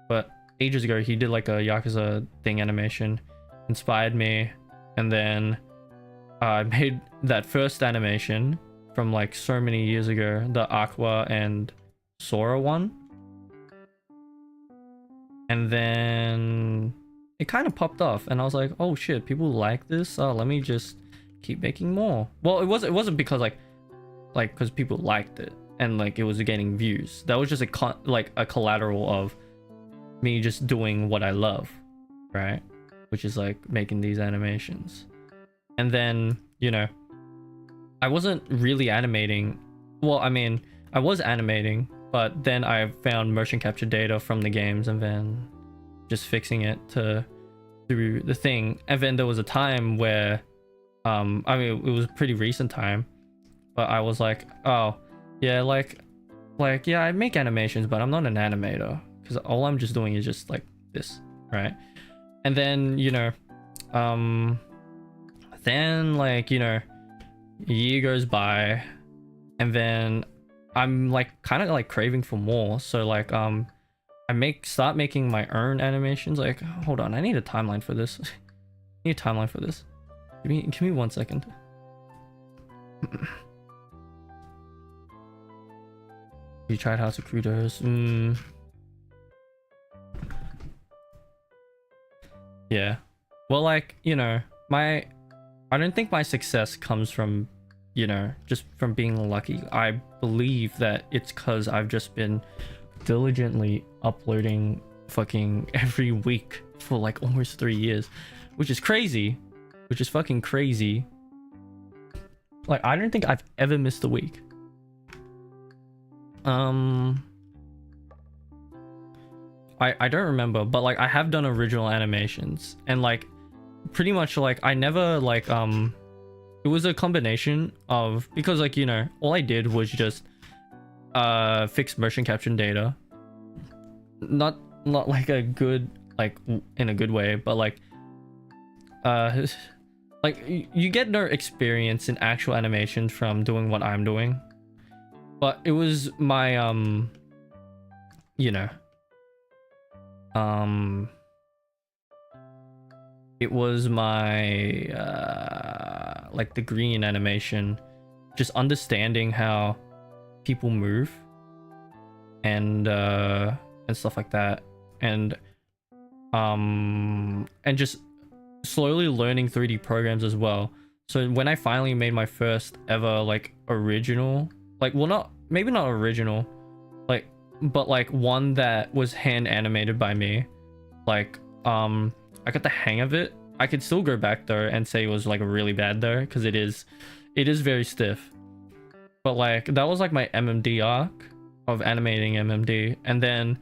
S1: But ages ago he did like a Yakuza thing animation, inspired me, and then I made that first animation from like so many years ago, the Aqua and Sora one. And then it kind of popped off, and I was like, oh shit, people like this, let me just keep making more. Well, it wasn't because like because people liked it and like it was gaining views. That was just a collateral of me just doing what I love, right? Which is like making these animations. And then, you know, I wasn't really animating. Well, I mean, I was animating, but then I found motion capture data from the games, and then just fixing it to do the thing. And then there was a time where I mean, it was a pretty recent time, but I was like, oh yeah, like yeah, I make animations, but I'm not an animator, because all I'm just doing is just like this, right? And then, you know, then like, you know, a year goes by, and then I'm like kind of like craving for more. So like I start making my own animations. Like, hold on, I need a timeline for this. I need a timeline for this. Give me 1 second. You tried House of Crudos. Yeah. Well, like, you know, I don't think my success comes from, you know, just from being lucky. I believe that it's because I've just been diligently uploading fucking every week for like almost 3 years, which is crazy, which is fucking crazy. Like, I don't think I've ever missed a week. I don't remember, but like I have done original animations, and like pretty much like I never like it was a combination of, because like, you know, all I did was just fix motion capture data, not like a good, like in a good way, but like like you get no experience in actual animation from doing what I'm doing, but it was my you know, it was my like degree in animation, just understanding how people move and stuff like that, and just slowly learning 3D programs as well. So when I finally made my first ever like original, like, well, maybe not original, like, but like one that was hand animated by me, like I got the hang of it. I could still go back though and say it was like really bad though, because it is very stiff. But like that was like my MMD arc of animating MMD. And then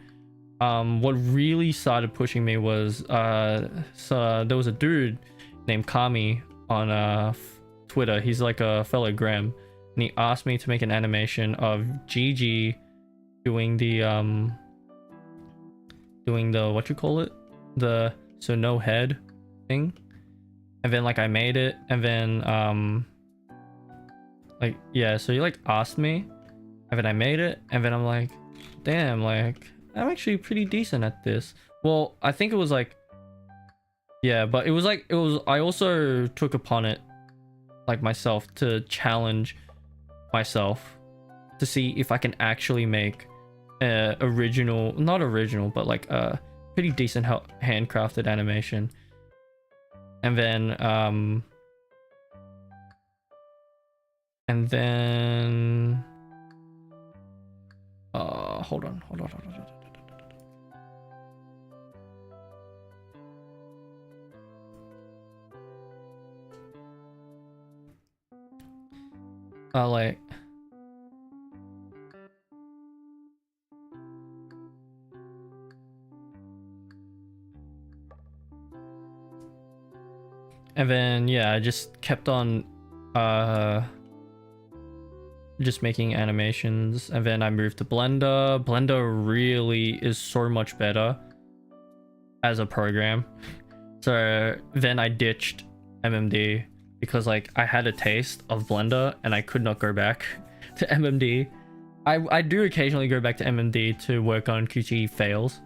S1: what really started pushing me was so there was a dude named Kami on Twitter. He's like a fellow Graham, and he asked me to make an animation of Gigi doing the what you call it, the so no head thing, and then like I made it, and then like yeah, so you like asked me, and then I made it, and then I'm like, damn, like I'm actually pretty decent at this. Well, I think it was like, yeah, but it was like, I also took upon it like myself to challenge myself to see if I can actually make original, not original, but like a pretty decent handcrafted animation. And then hold on. Like and then yeah, I just kept on just making animations, and then I moved to Blender. Blender really is so much better as a program. So then I ditched MMD because like I had a taste of Blender and I could not go back to MMD. I do occasionally go back to MMD to work on QTE fails.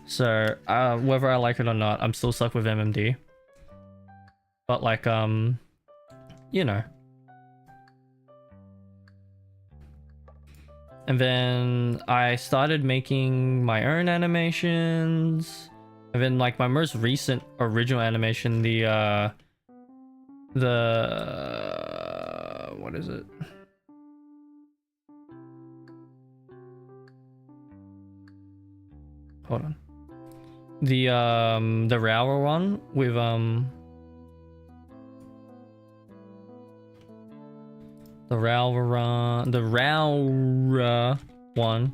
S1: So whether I like it or not, I'm still stuck with MMD. But like you know. And then I started making my own animations. And then like my most recent original animation, the what is it? Hold on. The Rauer one with the Rauer one.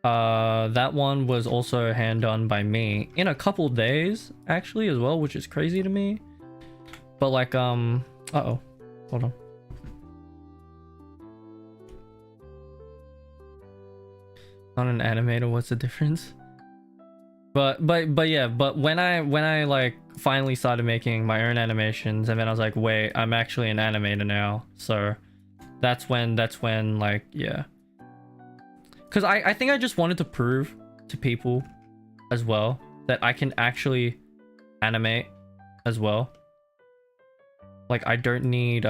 S1: That one was also hand done by me in a couple days actually as well, which is crazy to me. But like hold on. Not an animator, what's the difference? But yeah, but when I like finally started making my own animations, and then I was like, wait, I'm actually an animator now. So that's when like, yeah. Because I think I just wanted to prove to people as well that I can actually animate as well. Like I don't need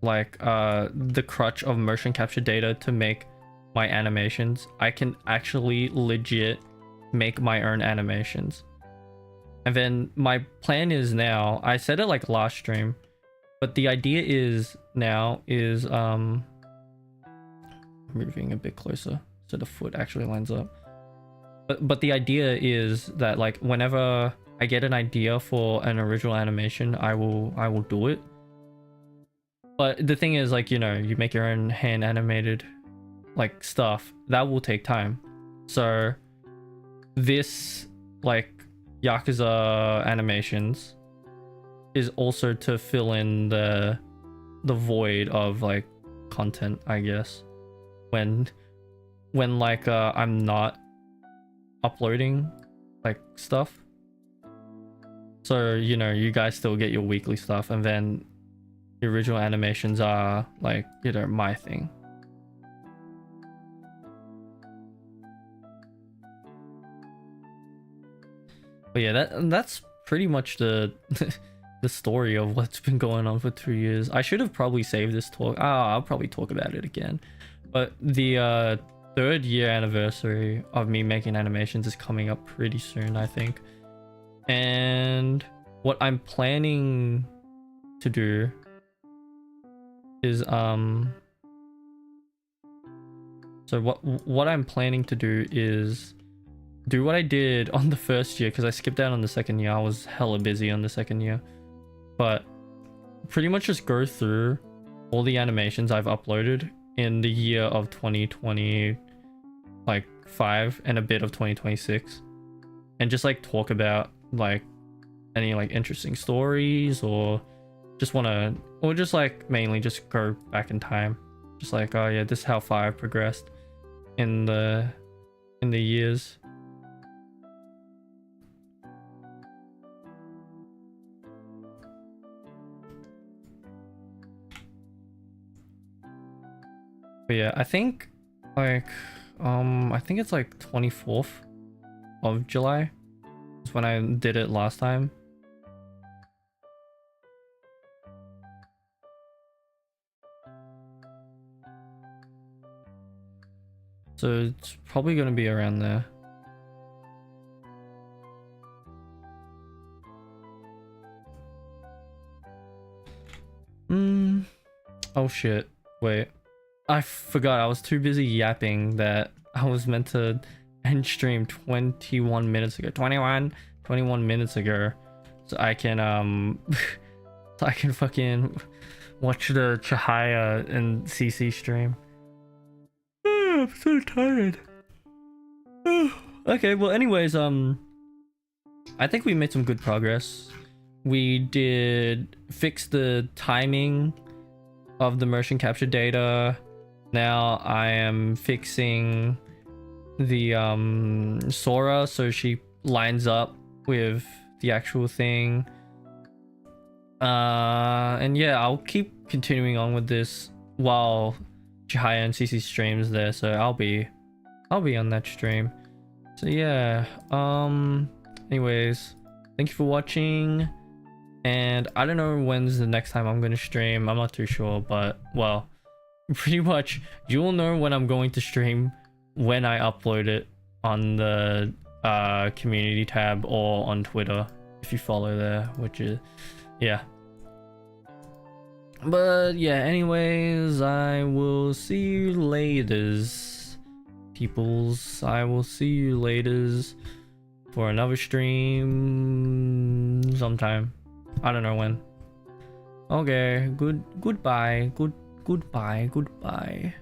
S1: like the crutch of motion capture data to make my animations. I can actually legit make my own animations. And then my plan is now, I said it like last stream, but the idea is now is moving a bit closer so the foot actually lines up. But the idea is that like whenever I get an idea for an original animation, I will do it. But the thing is, like, you know, you make your own hand animated like stuff, that will take time. So this like Yakuza animations is also to fill in the void of like content, I guess, when like I'm not uploading like stuff. So, you know, you guys still get your weekly stuff, and then the original animations are like, you know, my thing. But yeah, that's pretty much the the story of what's been going on for 2 years. I should have probably saved this talk. I'll probably talk about it again. But the 3rd year anniversary of me making animations is coming up pretty soon, I think. And what I'm planning to do is so what I'm planning to do is do what I did on the 1st year, because I skipped out on the 2nd year. I was hella busy on the 2nd year. But pretty much just go through all the animations I've uploaded in the year of 2020, like 5, and a bit of 2026, and just like talk about like any like interesting stories or just wanna, or just like mainly just go back in time, just like, oh yeah, this is how far I've progressed in the years. But yeah, I think like I think it's like 24th of July is when I did it last time. So it's probably gonna be around there. Oh shit, wait. I forgot, I was too busy yapping that I was meant to end stream 21 minutes ago. 21 minutes ago. So I can so I can fucking watch the Chihaya and CC stream. I'm so tired. Okay, well anyways, I think we made some good progress. We did fix the timing of the motion capture data. Now I am fixing the Sora so she lines up with the actual thing. And yeah, I'll keep continuing on with this while Chihaya and CC streams there, so I'll be on that stream. So yeah, anyways, thank you for watching, and I don't know when's the next time I'm gonna stream. I'm not too sure, but well, pretty much you'll know when I'm going to stream when I upload it on the community tab or on Twitter if you follow there, which is yeah. But yeah, anyways, I will see you laters, peoples. I will see you laters for another stream sometime. I don't know when. Okay, goodbye. Goodbye.